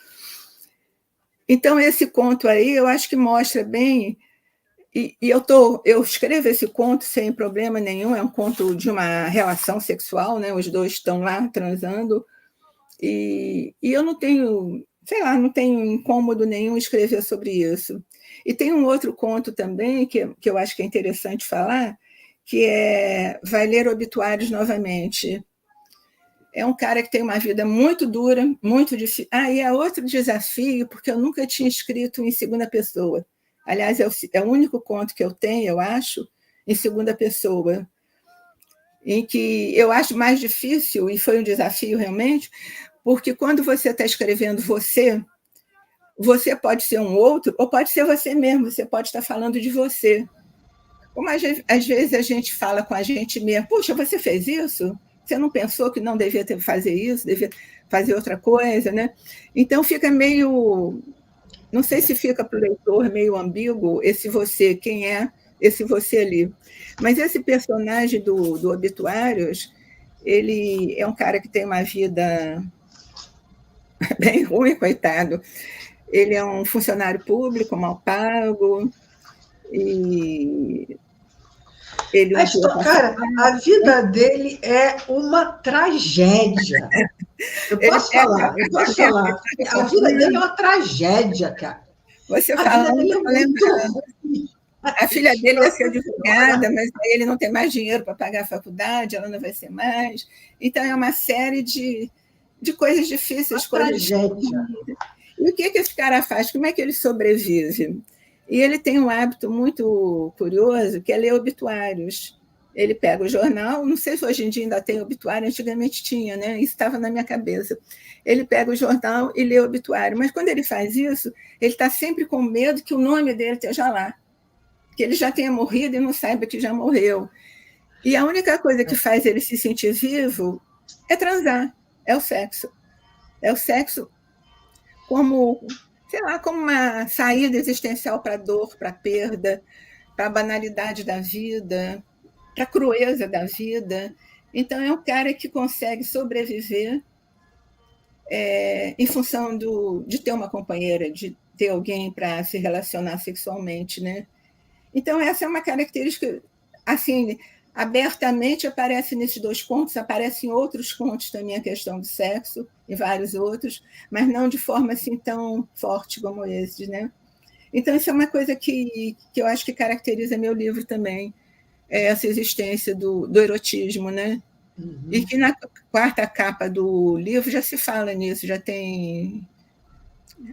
Então, esse conto aí, eu acho que mostra bem... E eu escrevo esse conto sem problema nenhum, é um conto de uma relação sexual, né? Os dois estão lá transando, e eu não tenho, sei lá, não tenho incômodo nenhum escrever sobre isso. E tem um outro conto também, que eu acho que é interessante falar, que é Vai Ler Obituários Novamente. É um cara que tem uma vida muito dura, muito difícil. E é outro desafio, porque eu nunca tinha escrito em segunda pessoa. Aliás, é o único conto que eu tenho, eu acho, em segunda pessoa, em que eu acho mais difícil, e foi um desafio realmente, porque quando você está escrevendo você pode ser um outro, ou pode ser você mesmo, você pode estar falando de você. Como às vezes a gente fala com a gente mesmo, puxa, você fez isso? Você não pensou que não devia fazer isso, devia fazer outra coisa, né? Então fica meio... Não sei se fica para o leitor meio ambíguo esse você, quem é esse você ali. Mas esse personagem do Obituários, ele é um cara que tem uma vida bem ruim, coitado. Ele é um funcionário público, mal pago, e Ele Cara, a vida dele é uma tragédia. Eu posso falar. A vida dele é uma tragédia, cara. Você falando, dele é muito ruim. A filha dele ia ser advogada, mas aí ele não tem mais dinheiro para pagar a faculdade, ela não vai ser mais. Então, é uma série de coisas difíceis. Tragédia. E o que esse cara faz? Como é que ele sobrevive? E ele tem um hábito muito curioso, que é ler obituários. Ele pega o jornal, não sei se hoje em dia ainda tem obituário, antigamente tinha, né? Isso estava na minha cabeça. Ele pega o jornal e lê o obituário, mas quando ele faz isso, ele está sempre com medo que o nome dele esteja lá, que ele já tenha morrido e não saiba que já morreu. E a única coisa que faz ele se sentir vivo é transar, é o sexo. É o sexo como, sei lá, como uma saída existencial para a dor, para a perda, para a banalidade da vida, para a crueza da vida. Então, é um cara que consegue sobreviver em função de ter uma companheira, de ter alguém para se relacionar sexualmente, né? Então, essa é uma característica, assim, abertamente aparece nesses 2 contos, aparece em outros contos também a questão do sexo, e vários outros, mas não de forma assim tão forte como esses, né? Então, isso é uma coisa que eu acho que caracteriza meu livro também, essa existência do erotismo, né? Uhum. E que na 4ª capa do livro já se fala nisso, já tem...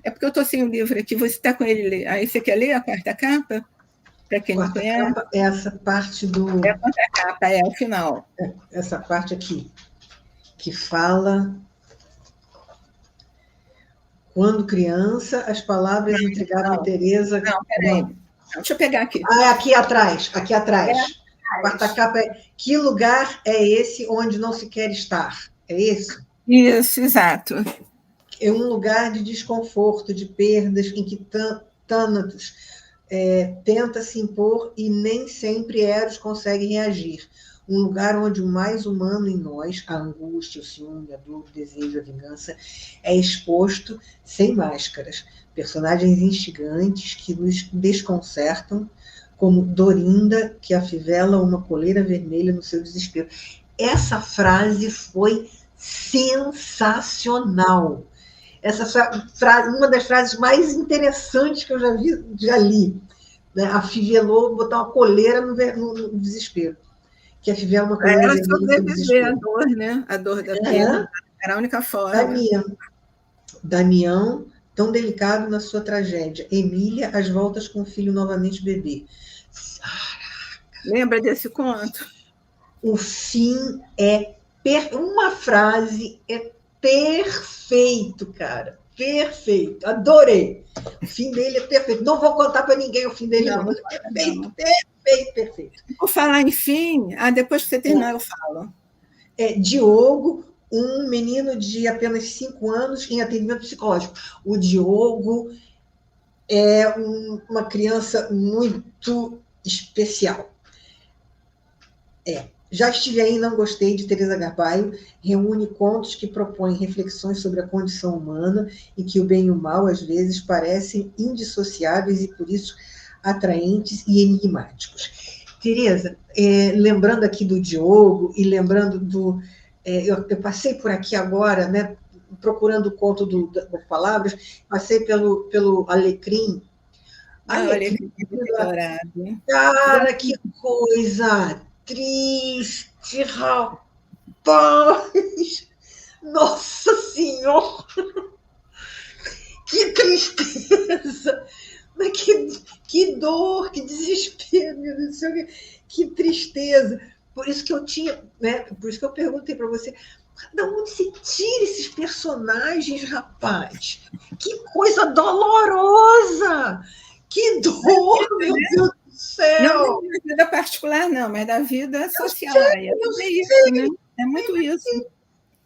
É porque eu estou sem o livro aqui, você está com ele, aí você quer ler a 4ª capa? Para quem não conhece. Capa é essa parte do... É a 4ª capa, é o final. Essa parte aqui, que fala... Quando criança, as palavras intrigavam Teresa... Não, peraí. Deixa eu pegar aqui. Aqui atrás. A 4ª capa é... Que lugar é esse onde não se quer estar? É isso? Isso, exato. É um lugar de desconforto, de perdas, em que Thanatos tenta se impor e nem sempre Eros consegue reagir. Um lugar onde o mais humano em nós, a angústia, o ciúme, a dor, o desejo, a vingança, é exposto sem máscaras. Personagens instigantes que nos desconcertam, como Dorinda, que afivela uma coleira vermelha no seu desespero. Essa frase foi sensacional. Essa frase, uma das frases mais interessantes que eu já li. Né? Afivelou, botar uma coleira no desespero. Que afivela uma coleira vermelha. Era sobreviver à dor, né? A dor da perda. Era a única forma. Damião, tão delicado na sua tragédia. Emília, às voltas com o filho novamente bebê. Lembra desse conto? O fim é... Uma frase é perfeito, cara. Perfeito. Adorei. O fim dele é perfeito. Não vou contar para ninguém o fim dele, não. Perfeito, perfeito, perfeito. Vou falar em fim. Depois que você terminar, eu falo. Diogo, um menino de apenas 5 anos em atendimento psicológico. O Diogo é uma criança muito especial. Já estive aí, não gostei, de Teresa Garbaio, reúne contos que propõem reflexões sobre a condição humana e que o bem e o mal, às vezes, parecem indissociáveis e, por isso, atraentes e enigmáticos. Teresa, lembrando aqui do Diogo e lembrando do... eu passei por aqui agora, né, procurando o conto das palavras, passei pelo Alecrim. Alecrim, cara, que coisa... triste, rapaz! Nossa Senhora! Que tristeza! Mas que dor, que desespero, meu Deus do céu, que tristeza! Por isso que eu tinha, né? Por isso que eu perguntei para você, de onde se tira esses personagens, rapaz? Que coisa dolorosa! Que dor, meu Deus! Não da vida particular, não, mas da vida social. É isso, né? É muito isso.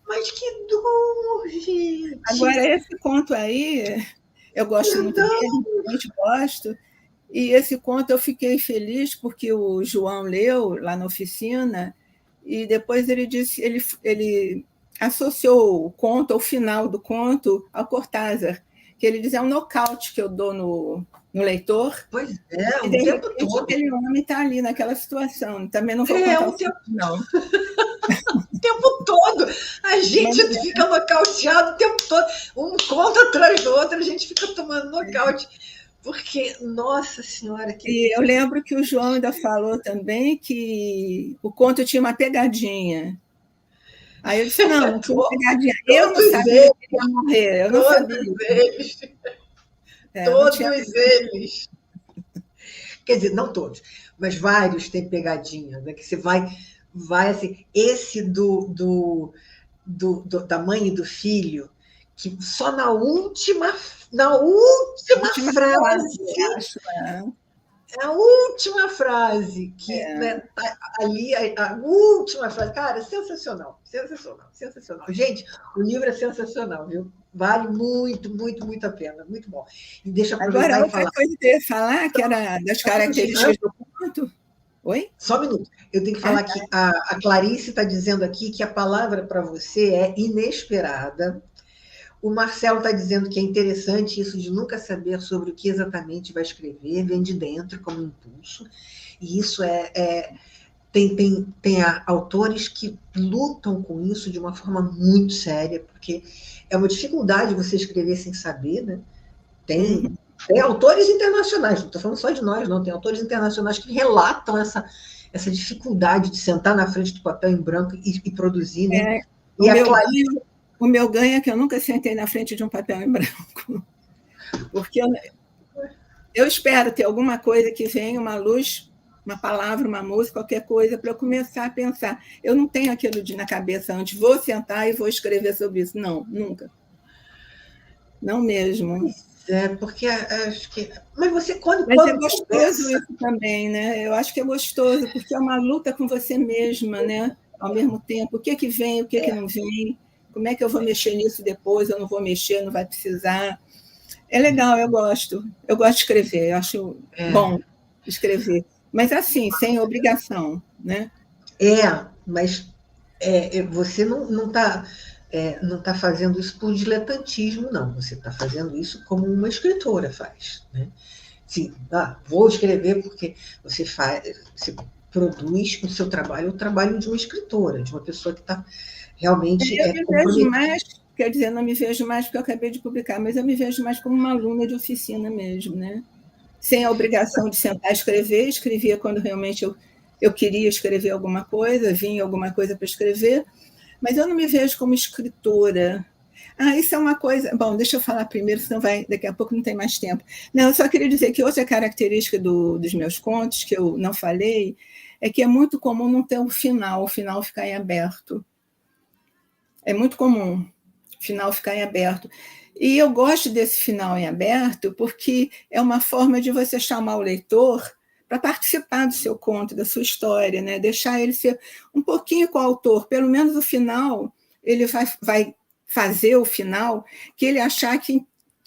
Mas que dor, gente! Agora, esse conto aí, eu gosto muito dele, realmente gosto. E esse conto eu fiquei feliz porque o João leu lá na oficina e depois ele disse, ele associou o conto, ao final do conto, ao Cortázar, que ele diz, é um nocaute que eu dou no leitor. Pois é, E o de tempo repente, todo. aquele homem está ali naquela situação. Também não vou É, contar o tempo, não. o tempo todo. A gente fica nocauteado o tempo todo. Um contra atrás do outro, a gente fica tomando nocaute. Porque, nossa senhora, que... E eu lembro que o João ainda falou também que o conto tinha uma pegadinha. Aí eu disse, não tinha uma pegadinha. Eu não sabia que ele ia morrer, eu não sabia. Eles, todos eles. Quer dizer, não todos, mas vários têm pegadinha, né? Que você vai assim, esse da mãe e do filho, que só na última frase, acho, a última frase que né, tá ali, a última frase, cara, sensacional. Gente, o livro é sensacional, viu? Vale muito, muito, muito a pena, muito bom. E deixa eu aproveitar agora, e falar. outra coisa que eu ia falar, que era das características do conto. Oi? Só um minuto. Eu tenho que falar que a Clarice está dizendo aqui que a palavra para você é inesperada. O Marcelo está dizendo que é interessante isso de nunca saber sobre o que exatamente vai escrever, vem de dentro como impulso. E isso tem autores que lutam com isso de uma forma muito séria, porque é uma dificuldade você escrever sem saber, né? Tem autores internacionais, não estou falando só de nós, não, tem autores internacionais que relatam essa dificuldade de sentar na frente do papel em branco e produzir, né? O meu ganho é que eu nunca sentei na frente de um papel em branco, porque eu espero ter alguma coisa que venha, uma luz, uma palavra, uma música, qualquer coisa, para eu começar a pensar. Eu não tenho aquilo na cabeça antes, vou sentar e vou escrever sobre isso. Não, nunca. Não mesmo. É, porque acho que... Mas você, quando é gostoso isso também, né? Eu acho que é gostoso, porque é uma luta com você mesma, né? Ao mesmo tempo. O que vem, o que não vem? Como é que eu vou mexer nisso depois? Eu não vou mexer, não vai precisar. É legal, eu gosto. Eu gosto de escrever, eu acho bom escrever. Mas assim, sem obrigação, né? Mas você não está você fazendo isso por diletantismo, não. Você está fazendo isso como uma escritora faz, né? Sim, vou escrever porque você produz o seu trabalho, o trabalho de uma escritora, de uma pessoa que está realmente... Eu me vejo mais, quer dizer, não me vejo mais porque eu acabei de publicar, mas eu me vejo mais como uma aluna de oficina mesmo, né? Sem a obrigação de sentar e escrever, escrevia quando realmente eu queria escrever alguma coisa, vinha alguma coisa para escrever, mas eu não me vejo como escritora. Isso é uma coisa... Bom, deixa eu falar primeiro, senão daqui a pouco não tem mais tempo. Não, eu só queria dizer que outra característica dos meus contos, que eu não falei, é que é muito comum não ter o final ficar em aberto. É muito comum o final ficar em aberto. E eu gosto desse final em aberto porque é uma forma de você chamar o leitor para participar do seu conto, da sua história, né? Deixar ele ser um pouquinho com o autor. Pelo menos o final, ele vai fazer o final que ele achar que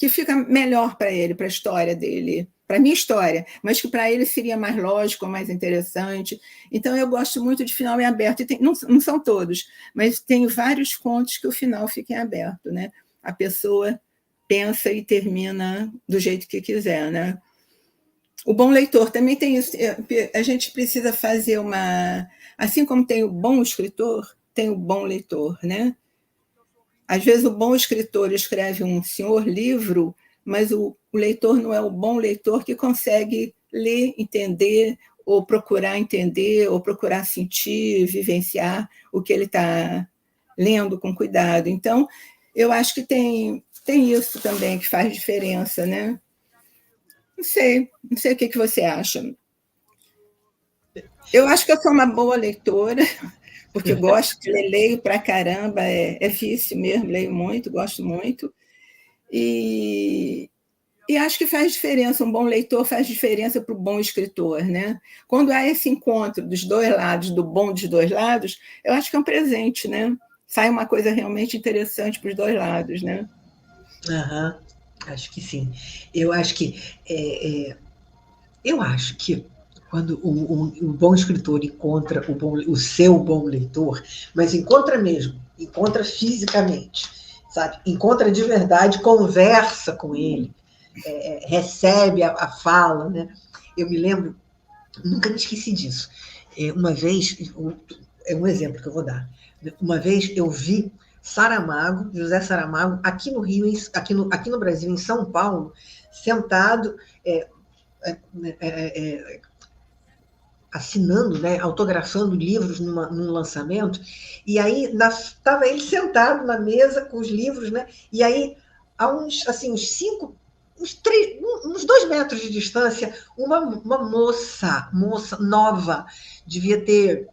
fica melhor para ele, para a história dele, para a minha história, mas que para ele seria mais lógico, mais interessante. Então, eu gosto muito de final em aberto. E não são todos, mas tem vários contos que o final fica em aberto, né? A pessoa pensa e termina do jeito que quiser, né? O bom leitor também tem isso. A gente precisa fazer uma... Assim como tem o bom escritor, tem o bom leitor, né? Às vezes o bom escritor escreve um senhor livro, mas o leitor não é o bom leitor que consegue ler, entender, ou procurar entender, ou procurar sentir, vivenciar o que ele está lendo com cuidado. Então, eu acho que tem isso também que faz diferença, né? Não sei o que você acha. Eu acho que eu sou uma boa leitora, porque eu gosto de ler, leio pra caramba, é vício mesmo, leio muito, gosto muito. E acho que faz diferença, um bom leitor faz diferença para o bom escritor, né? Quando há esse encontro dos dois lados, do bom dos dois lados, eu acho que é um presente, né? Sai uma coisa realmente interessante para os dois lados, né? Acho que sim. Eu acho que quando o bom escritor encontra o seu bom leitor, mas encontra mesmo, encontra fisicamente, sabe? Encontra de verdade, conversa com ele, recebe a fala, né? Eu me lembro, nunca me esqueci disso. Uma vez, é um exemplo que eu vou dar. Uma vez eu vi Saramago, José Saramago, aqui no Rio, aqui no Brasil, em São Paulo, sentado, assinando, né, autografando livros num lançamento, e aí estava ele sentado na mesa com os livros, né, e aí, a uns 2 metros de distância, uma moça nova, devia ter,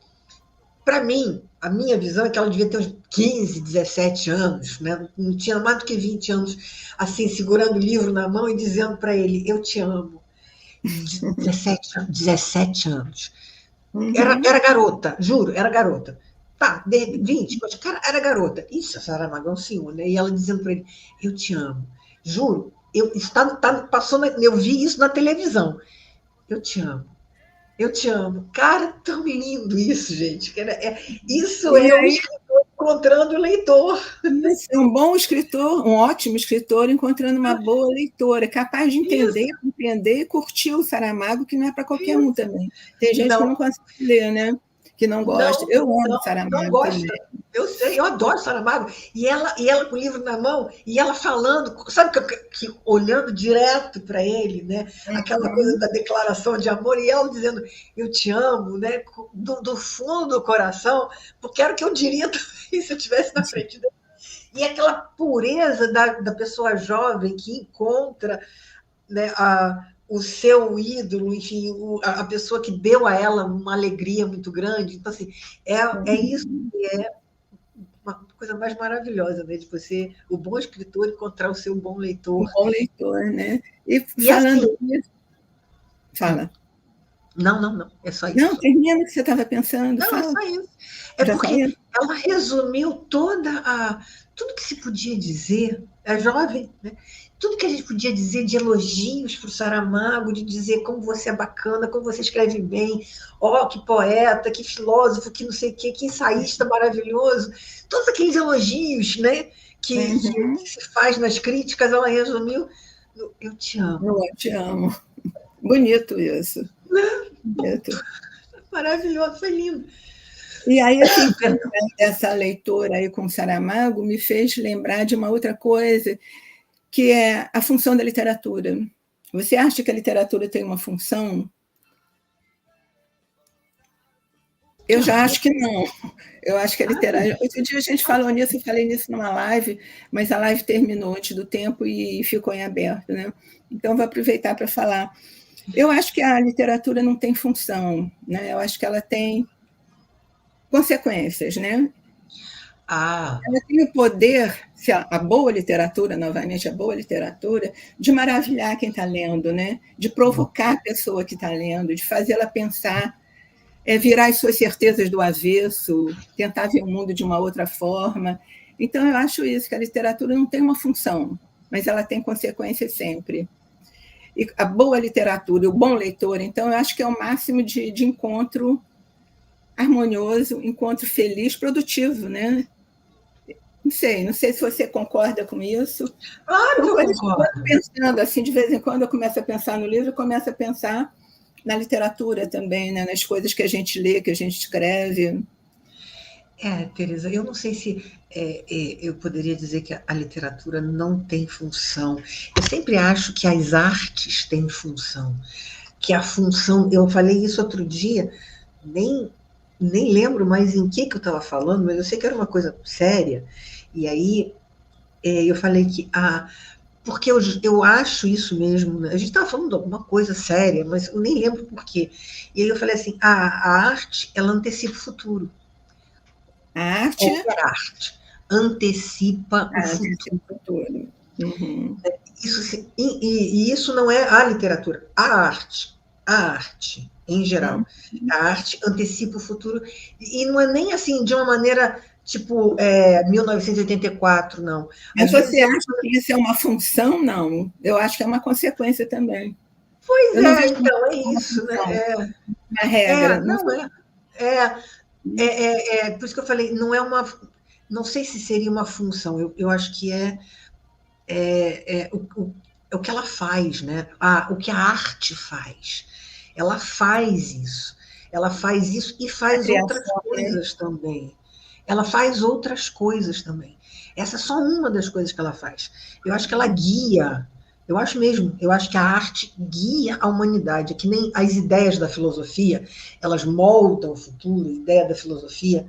para mim, a minha visão é que ela devia ter uns 15, 17 anos, né? Não tinha mais do que 20 anos, assim, segurando o livro na mão e dizendo para ele, eu te amo. 17 anos. Era garota, juro, era garota. Tá, 20, mas cara, era garota. Isso, a Saramago é um senhor, né? E ela dizendo para ele, eu te amo. Juro, eu vi isso na televisão. Eu te amo. Eu te amo. Cara, tão lindo isso, gente. Isso é um escritor encontrando o leitor. Um bom escritor, um ótimo escritor, encontrando uma boa leitora, capaz de entender, compreender e curtir o Saramago, que não é para qualquer um também. Tem gente que não consegue ler, né? Que não gosta. Eu amo Saramago. Não gosta. Eu sei, eu adoro Saramago. E ela com o livro na mão, e ela falando, sabe, que olhando direto para ele, né? Aquela coisa da declaração de amor, e ela dizendo, eu te amo, né? Do fundo do coração, porque era o que eu diria também se eu estivesse na frente dele. E aquela pureza da pessoa jovem que encontra, né, o seu ídolo, enfim, a pessoa que deu a ela uma alegria muito grande. Então, assim, é isso que é uma coisa mais maravilhosa, né? De você, o bom escritor, encontrar o seu bom leitor. O bom leitor, né? E falando assim, nisso... Fala. Não, é só isso. Não, termina o que você estava pensando. Não, fala. É só isso. É porque ela resumiu tudo que se podia dizer, é jovem, né? Tudo que a gente podia dizer de elogios para o Saramago, de dizer como você é bacana, como você escreve bem, que poeta, que filósofo, que não sei o quê, que ensaísta maravilhoso, todos aqueles elogios, né, que se faz nas críticas, ela resumiu no Eu te amo. Eu te amo. Bonito isso. Bonito. Maravilhoso, foi lindo. E aí, assim, essa leitura aí com Saramago me fez lembrar de uma outra coisa, que é a função da literatura. Você acha que a literatura tem uma função? Eu já acho que não. Eu acho que a literatura... Outro dia a gente falou nisso, eu falei nisso numa live, mas a live terminou antes do tempo e ficou em aberto, né? Então, vou aproveitar para falar. Eu acho que a literatura não tem função, né? Eu acho que ela tem consequências, né? Ela tem o poder, se a boa literatura, novamente, a boa literatura, de maravilhar quem está lendo, né? De provocar a pessoa que está lendo, de fazê-la pensar, virar as suas certezas do avesso, tentar ver o mundo de uma outra forma. Então, eu acho isso, que a literatura não tem uma função, mas ela tem consequências sempre. E a boa literatura, o bom leitor, então, eu acho que é o máximo de encontro harmonioso, encontro feliz, produtivo, né? Não sei se você concorda com isso. Claro que eu concordo. Pensando assim, de vez em quando eu começo a pensar no livro, eu começo a pensar na literatura também, né? Nas coisas que a gente lê, que a gente escreve. Tereza, eu não sei se eu poderia dizer que a literatura não tem função. Eu sempre acho que as artes têm função. Que a função... Eu falei isso outro dia, nem lembro mais em que eu estava falando, mas eu sei que era uma coisa séria. E aí eu falei que... porque eu acho isso mesmo, né? A gente estava falando de alguma coisa séria, mas eu nem lembro por quê. E aí eu falei assim, a arte, ela antecipa o futuro. A arte? Qualquer arte antecipa o futuro. Uhum. Isso não é a literatura, a arte em geral. A arte antecipa o futuro, e não é nem assim de uma maneira tipo 1984, não. Mas você acha que isso é uma função? Não. Eu acho que é uma consequência também. Pois então, é isso, né? Uma regra. Não é. Por isso que eu falei, não não sei se seria uma função, eu acho que é o que ela faz, né? O que a arte faz. Ela faz isso. Ela faz isso e faz outras coisas também. Ela faz outras coisas também. Essa é só uma das coisas que ela faz. Eu acho que ela guia. Eu acho mesmo. Eu acho que a arte guia a humanidade. Que nem as ideias da filosofia, elas moldam o futuro. A ideia da filosofia,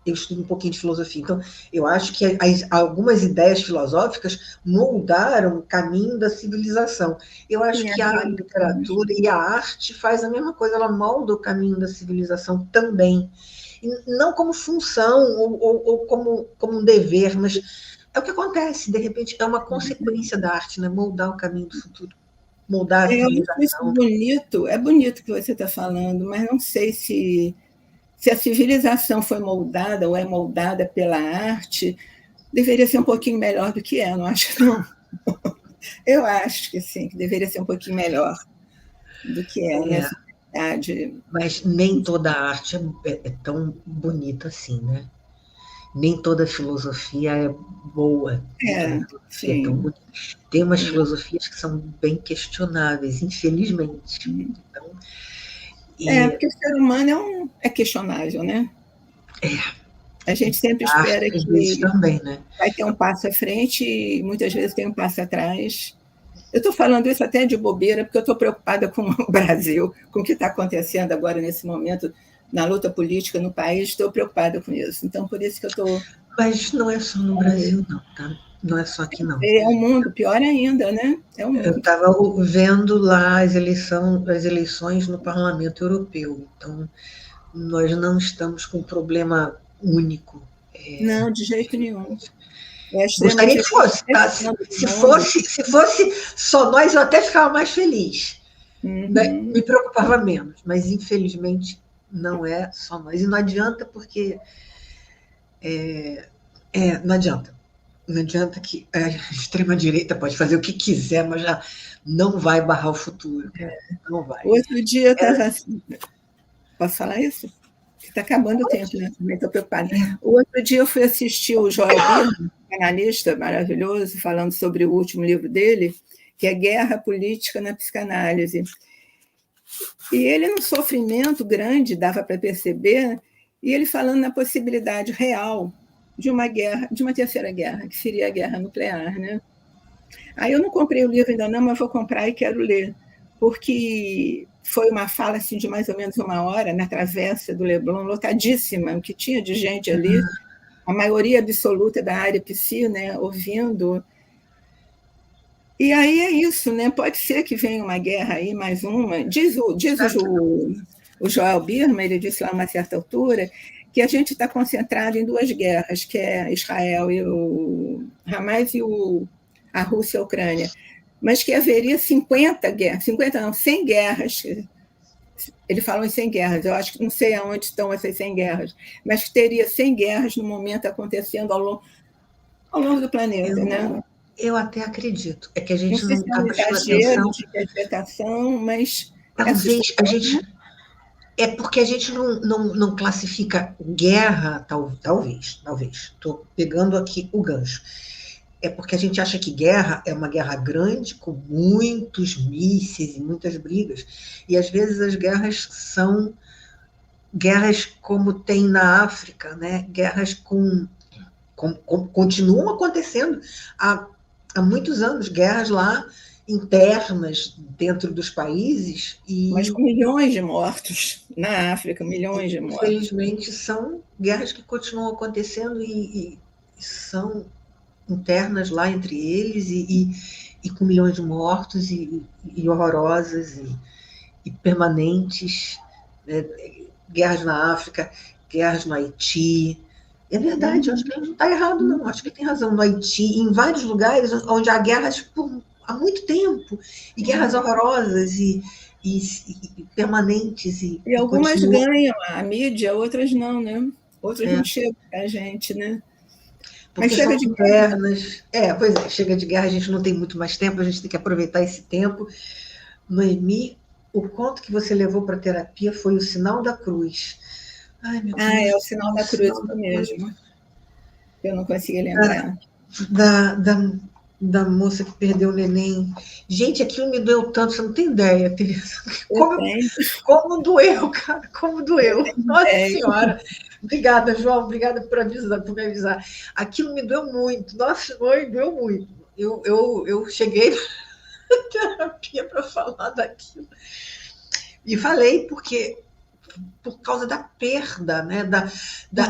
eu estudo um pouquinho de filosofia. Então, eu acho que algumas ideias filosóficas moldaram o caminho da civilização. Eu acho que a literatura e a arte faz a mesma coisa, ela molda o caminho da civilização também. E não como função ou como um dever, mas é o que acontece, de repente, é uma consequência da arte, né? Moldar o caminho do futuro, moldar a civilização. Isso bonito, é bonito o que você está falando, mas não sei se a civilização foi moldada ou é moldada pela arte, deveria ser um pouquinho melhor do que é, não acho não. Eu acho que sim, que deveria ser um pouquinho melhor do que é nessa verdade. Mas nem toda a arte é tão bonita assim, né? Nem toda filosofia é boa. Sim. É tão bonita. Tem umas filosofias que são bem questionáveis, infelizmente. Então, porque o ser humano é questionável, né? A gente sempre espera que também, né? vai ter um passo à frente e muitas vezes tem um passo atrás. Eu estou falando isso até de bobeira, porque eu estou preocupada com o Brasil, com o que está acontecendo agora nesse momento na luta política no país. Estou preocupada com isso. Então, por isso que eu estou... Mas não é só no Brasil, não, tá? Não é só aqui, não. É o mundo, pior ainda, né? É o mundo. Eu estava vendo lá as eleições no Parlamento Europeu. Então, nós não estamos com um problema único. Não, de jeito nenhum. Gostaria que fosse, tá? Se fosse só nós, eu até ficava mais feliz. Me preocupava menos, mas infelizmente não é só nós. E não adianta porque não adianta. Não adianta que a extrema-direita pode fazer o que quiser, mas já não vai barrar o futuro. Não vai. Outro dia eu estava assim... Posso falar isso? Está acabando o tempo, né? Também estou preocupada. O outro dia eu fui assistir o Joel Birman, analista maravilhoso, falando sobre o último livro dele, que é Guerra Política na Psicanálise. E ele, num sofrimento grande, dava para perceber, e ele falando na possibilidade real de uma guerra, de uma terceira guerra, que seria a guerra nuclear, né? Aí eu não comprei o livro ainda não, mas vou comprar e quero ler, porque foi uma fala assim, de mais ou menos 1 hora, na travessa do Leblon, lotadíssima, o que tinha de gente ali, a maioria absoluta da área psi, né, ouvindo. E aí é isso, né? Pode ser que venha uma guerra aí, mais uma. Diz o Joel Birman, ele disse lá a uma certa altura, que a gente está concentrado em 2 guerras, que é Israel e o Hamas e a Rússia e a Ucrânia, mas que haveria 50 guerras, 50 não, 100 guerras. Ele falou em 100 guerras, eu acho que não sei aonde estão essas 100 guerras, mas que teria 100 guerras no momento acontecendo ao longo do planeta, né? Eu até acredito. É que a gente não está prestando atenção. De interpretação, mas... Talvez a gente... É porque a gente não classifica guerra, talvez. Estou pegando aqui o gancho. É porque a gente acha que guerra é uma guerra grande, com muitos mísseis e muitas brigas. E, às vezes, as guerras são guerras como tem na África, né? Guerras continuam acontecendo há muitos anos, guerras lá internas dentro dos países. Mas com milhões de mortos na África, milhões de mortos. Infelizmente, são guerras que continuam acontecendo e são internas lá entre eles e com milhões de mortos e horrorosas e permanentes, né? Guerras na África, guerras no Haiti. É verdade, acho que ele não está errado, não. Acho que ele tem razão. No Haiti, em vários lugares onde há guerras há muito tempo, e guerras horrorosas e permanentes. E algumas ganham a mídia, outras não, né? Outras não chegam a gente, né? Porque mas chega de guerras. Pois é, chega de guerra, a gente não tem muito mais tempo, a gente tem que aproveitar esse tempo. Noemi, o conto que você levou para a terapia foi o Sinal da Cruz. Ai, meu Deus. É o Sinal da Cruz mesmo. Eu não consegui lembrar. Da moça que perdeu o neném. Gente, aquilo me doeu tanto, você não tem ideia, Teresa. Como doeu, cara, como doeu. Nossa Senhora. Obrigada, João, obrigada por me avisar. Aquilo me doeu muito. Nossa, mãe, doeu muito. Eu cheguei na terapia para falar daquilo. E falei por causa da perda, né? da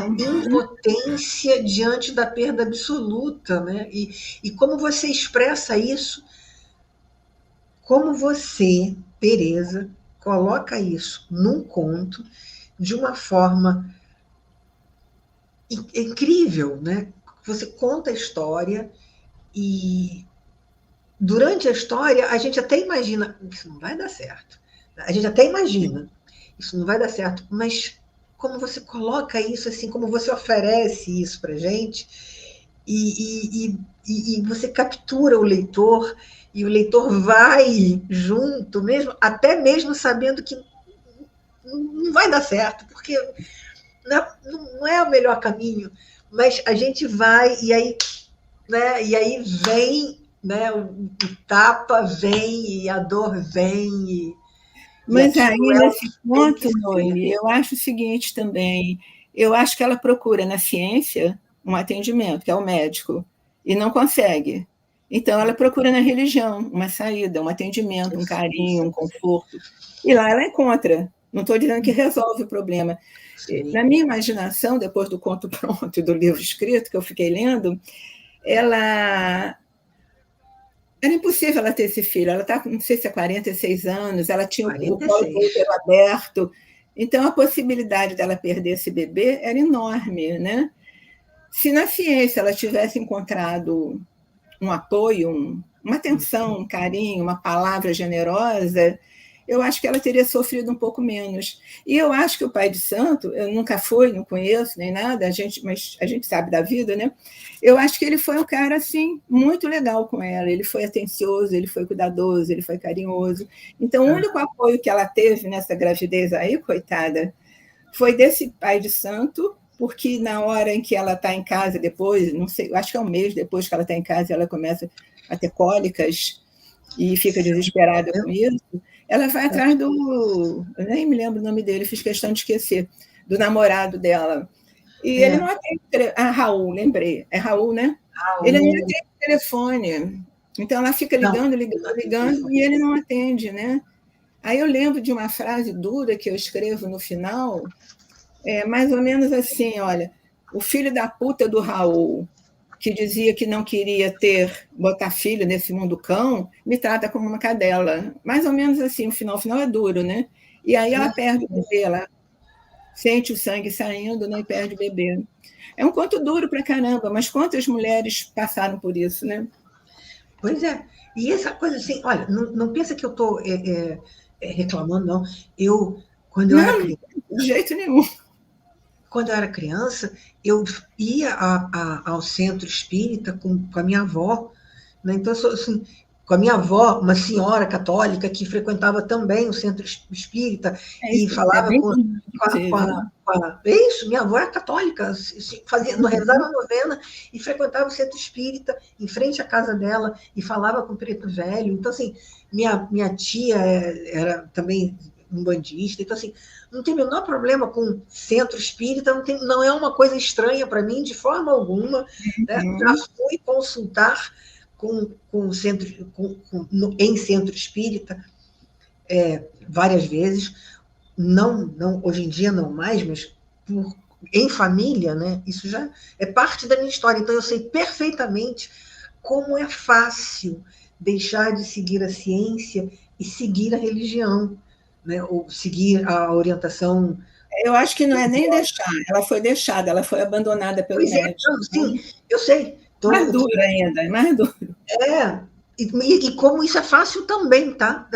impotência diante da perda absoluta, né? E como você expressa isso, como você, Teresa, coloca isso num conto de uma forma incrível, né? Você conta a história e durante a história a gente até imagina, isso não vai dar certo. A gente até imagina, isso não vai dar certo, mas como você coloca isso assim, como você oferece isso para a gente, e você captura o leitor, e o leitor vai junto, até mesmo sabendo que não vai dar certo, porque não é o melhor caminho, mas a gente vai, e aí vem, né, o tapa vem, e a dor vem, mas aí, nesse ponto, Noemi, eu acho o seguinte também, eu acho que ela procura na ciência um atendimento, que é o médico, e não consegue. Então, ela procura na religião uma saída, um atendimento, um carinho, um conforto. E lá ela encontra. Não estou dizendo que resolve o problema. Sim. Na minha imaginação, depois do conto pronto e do livro escrito, que eu fiquei lendo, era impossível ela ter esse filho. Ela está, não sei se é 46 anos, ela tinha o colo do útero aberto. Então, a possibilidade dela perder esse bebê era enorme, né? Se na ciência ela tivesse encontrado um apoio, uma atenção, um carinho, uma palavra generosa, eu acho que ela teria sofrido um pouco menos. E eu acho que o pai de santo, eu nunca fui, não conheço nem nada, mas a gente sabe da vida, né? Eu acho que ele foi um cara, assim, muito legal com ela. Ele foi atencioso, ele foi cuidadoso, ele foi carinhoso. Então, o único apoio que ela teve nessa gravidez aí, coitada, foi desse pai de santo, porque na hora em que ela está em casa depois, não sei, acho que é um mês depois que ela está em casa, ela começa a ter cólicas e fica desesperada com isso, ela vai atrás eu nem me lembro o nome dele, fiz questão de esquecer, do namorado dela. E ele não atende... Raul, lembrei. É Raul, né? Raul. Ele não atende o telefone. Então, ela fica ligando, e ele não atende, né? Aí eu lembro de uma frase dura que eu escrevo no final, mais ou menos assim, olha, o filho da puta do Raul, que dizia que não queria botar filho nesse mundo cão, me trata como uma cadela. Mais ou menos assim, o final é duro, né? E aí ela perde o bebê, ela sente o sangue saindo, né, e perde o bebê. É um conto duro pra caramba, mas quantas mulheres passaram por isso, né? Pois é. E essa coisa assim, olha, não pensa que eu estou reclamando, não. Quando eu era criança... De jeito nenhum. Quando eu era criança, eu ia ao centro espírita com a minha avó, né? Então, assim, com a minha avó, uma senhora católica que frequentava também o centro espírita e falava É isso, minha avó é católica, rezava a novena e frequentava o centro espírita em frente à casa dela e falava com o preto velho. Então, assim, minha tia era também umbandista, então, assim, não tem o menor problema com centro espírita, não é uma coisa estranha para mim, de forma alguma. Né? Já fui consultar em centro espírita várias vezes, não, hoje em dia não mais, mas em família, né? Isso já é parte da minha história, então eu sei perfeitamente como é fácil deixar de seguir a ciência e seguir a religião, né? Ou seguir a orientação. Eu acho que não é nem deixar, ela foi deixada, ela foi abandonada pelo médico. Sim, eu sei. Mais duro ainda, mais duro. E como isso é fácil também, tá?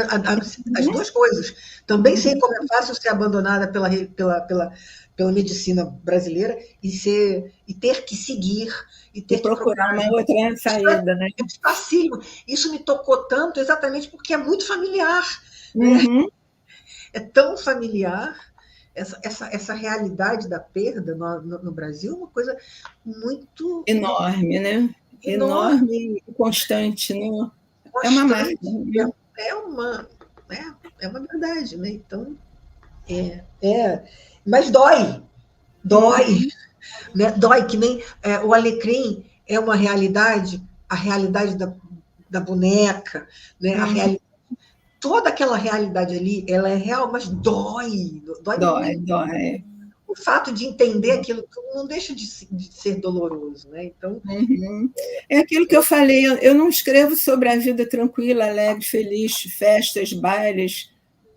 As duas coisas. Também sei como é fácil ser abandonada pela medicina brasileira e ter que seguir e ter que procurar uma outra saída, né? É facílimo. Isso me tocou tanto exatamente porque é muito familiar. Uhum. É tão familiar. essa realidade da perda no Brasil é uma coisa muito enorme, né? Enorme e constante, né? É uma máquina. Né? É uma verdade, né? Então, mas dói, né? Dói que nem o Alecrim é uma realidade, a realidade da boneca, né? A realidade, toda aquela realidade ali, ela é real, mas dói muito. Dói. O fato de entender aquilo não deixa de ser doloroso, né? Então, é aquilo que eu falei. Eu não escrevo sobre a vida tranquila, alegre, feliz, festas, bailes,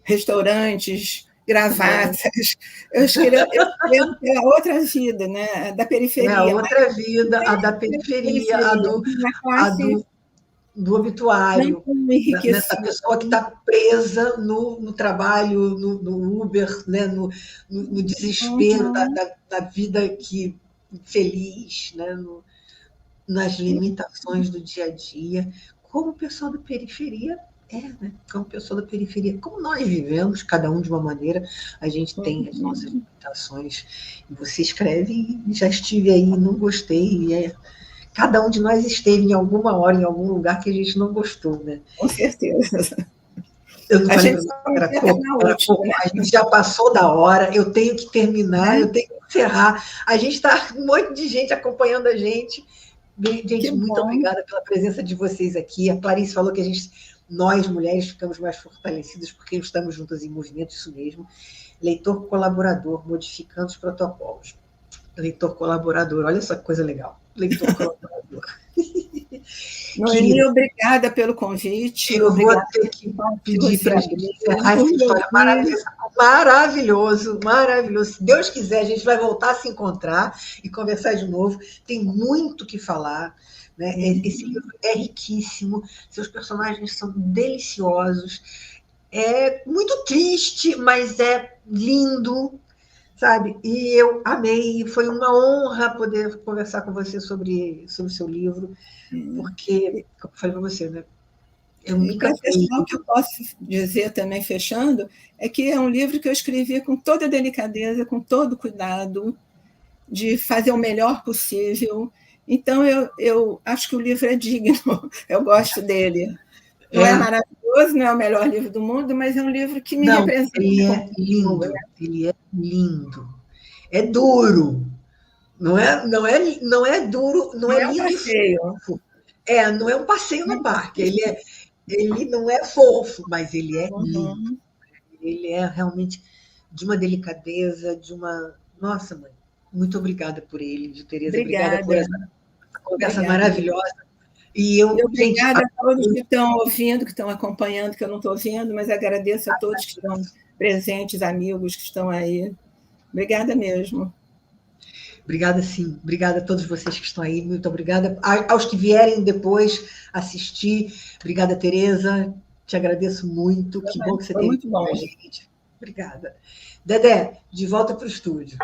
restaurantes, gravatas. Eu escrevo pela outra vida, né? Da periferia. A outra vida, a da periferia, a do obituário, da pessoa que está presa no trabalho, no Uber, né? no desespero da vida feliz, né? Nas limitações do dia a dia, como o pessoal da periferia né? Como pessoa da periferia, como nós vivemos, cada um de uma maneira, a gente tem as nossas limitações. E você escreve, já estive aí, não gostei, cada um de nós esteve em alguma hora, em algum lugar que a gente não gostou, né? Com certeza. Eu não falei para pouco, a gente já passou da hora, eu tenho que terminar, eu tenho que encerrar. A gente está, um monte de gente acompanhando a gente. Gente, muito obrigada pela presença de vocês aqui. A Clarice falou que nós, mulheres, ficamos mais fortalecidas porque estamos juntas em movimento, isso mesmo. Leitor colaborador, modificando os protocolos. Leitor colaborador, olha essa coisa legal. Leitor colaborador. Noemi, obrigada pelo convite. Eu vou ter que pedir para a gente encerrar essa história maravilhoso. Se Deus quiser, a gente vai voltar a se encontrar e conversar de novo. Tem muito que falar. Né? Esse livro é riquíssimo, seus personagens são deliciosos. É muito triste, mas é lindo, sabe? E eu amei, foi uma honra poder conversar com você sobre o seu livro, porque, como eu falei para você, né? Eu me cansei. O que eu posso dizer também, fechando, é que é um livro que eu escrevi com toda delicadeza, com todo cuidado, de fazer o melhor possível. Então, eu acho que o livro é digno, eu gosto dele. Não é maravilhoso, não é o melhor livro do mundo, mas é um livro que me representa. Ele é lindo, ele é lindo. É duro. Não é duro, não é lindo e fofo. Não é um passeio no parque. Ele não é fofo, mas ele é lindo. Ele é realmente de uma delicadeza, de uma... Nossa, mãe, muito obrigada por ele, Tereza. Obrigada por essa conversa maravilhosa. E obrigada a todos que estão ouvindo, que estão acompanhando, que eu não estou vendo, mas agradeço a todos que estão presentes, amigos que estão aí. Obrigada mesmo. Obrigada, sim. Obrigada a todos vocês que estão aí. Muito obrigada. Aos que vierem depois assistir. Obrigada, Tereza. Te agradeço muito. Que bom que você teve com a gente. Obrigada. Dedé, de volta para o estúdio.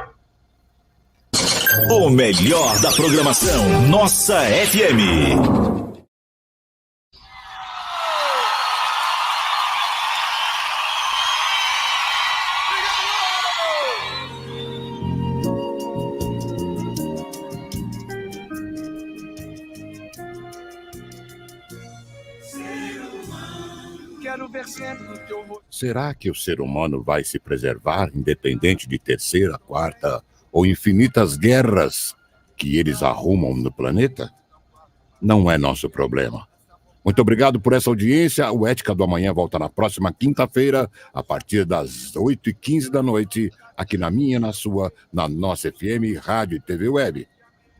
O melhor da programação Nossa FM. Será que o ser humano vai se preservar independente de terceira, quarta ou infinitas guerras que eles arrumam no planeta? Não é nosso problema. Muito obrigado por essa audiência. O Ética do Amanhã volta na próxima quinta-feira, a partir das 8h15 da noite, aqui na minha, na sua, na Nossa FM, Rádio e TV Web.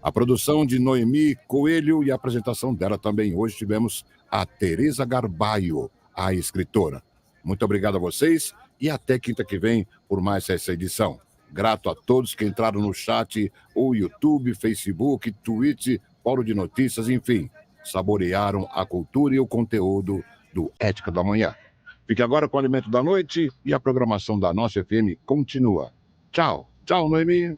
A produção de Noemi Coelho e a apresentação dela também. Hoje tivemos a Tereza Garbaio, a escritora. Muito obrigado a vocês e até quinta que vem por mais essa edição. Grato a todos que entraram no chat, o YouTube, Facebook, Twitch, Fórum de Notícias, enfim, saborearam a cultura e o conteúdo do Ética do Amanhã. Fique agora com o Alimento da Noite e a programação da Nossa FM continua. Tchau. Tchau, Noemi.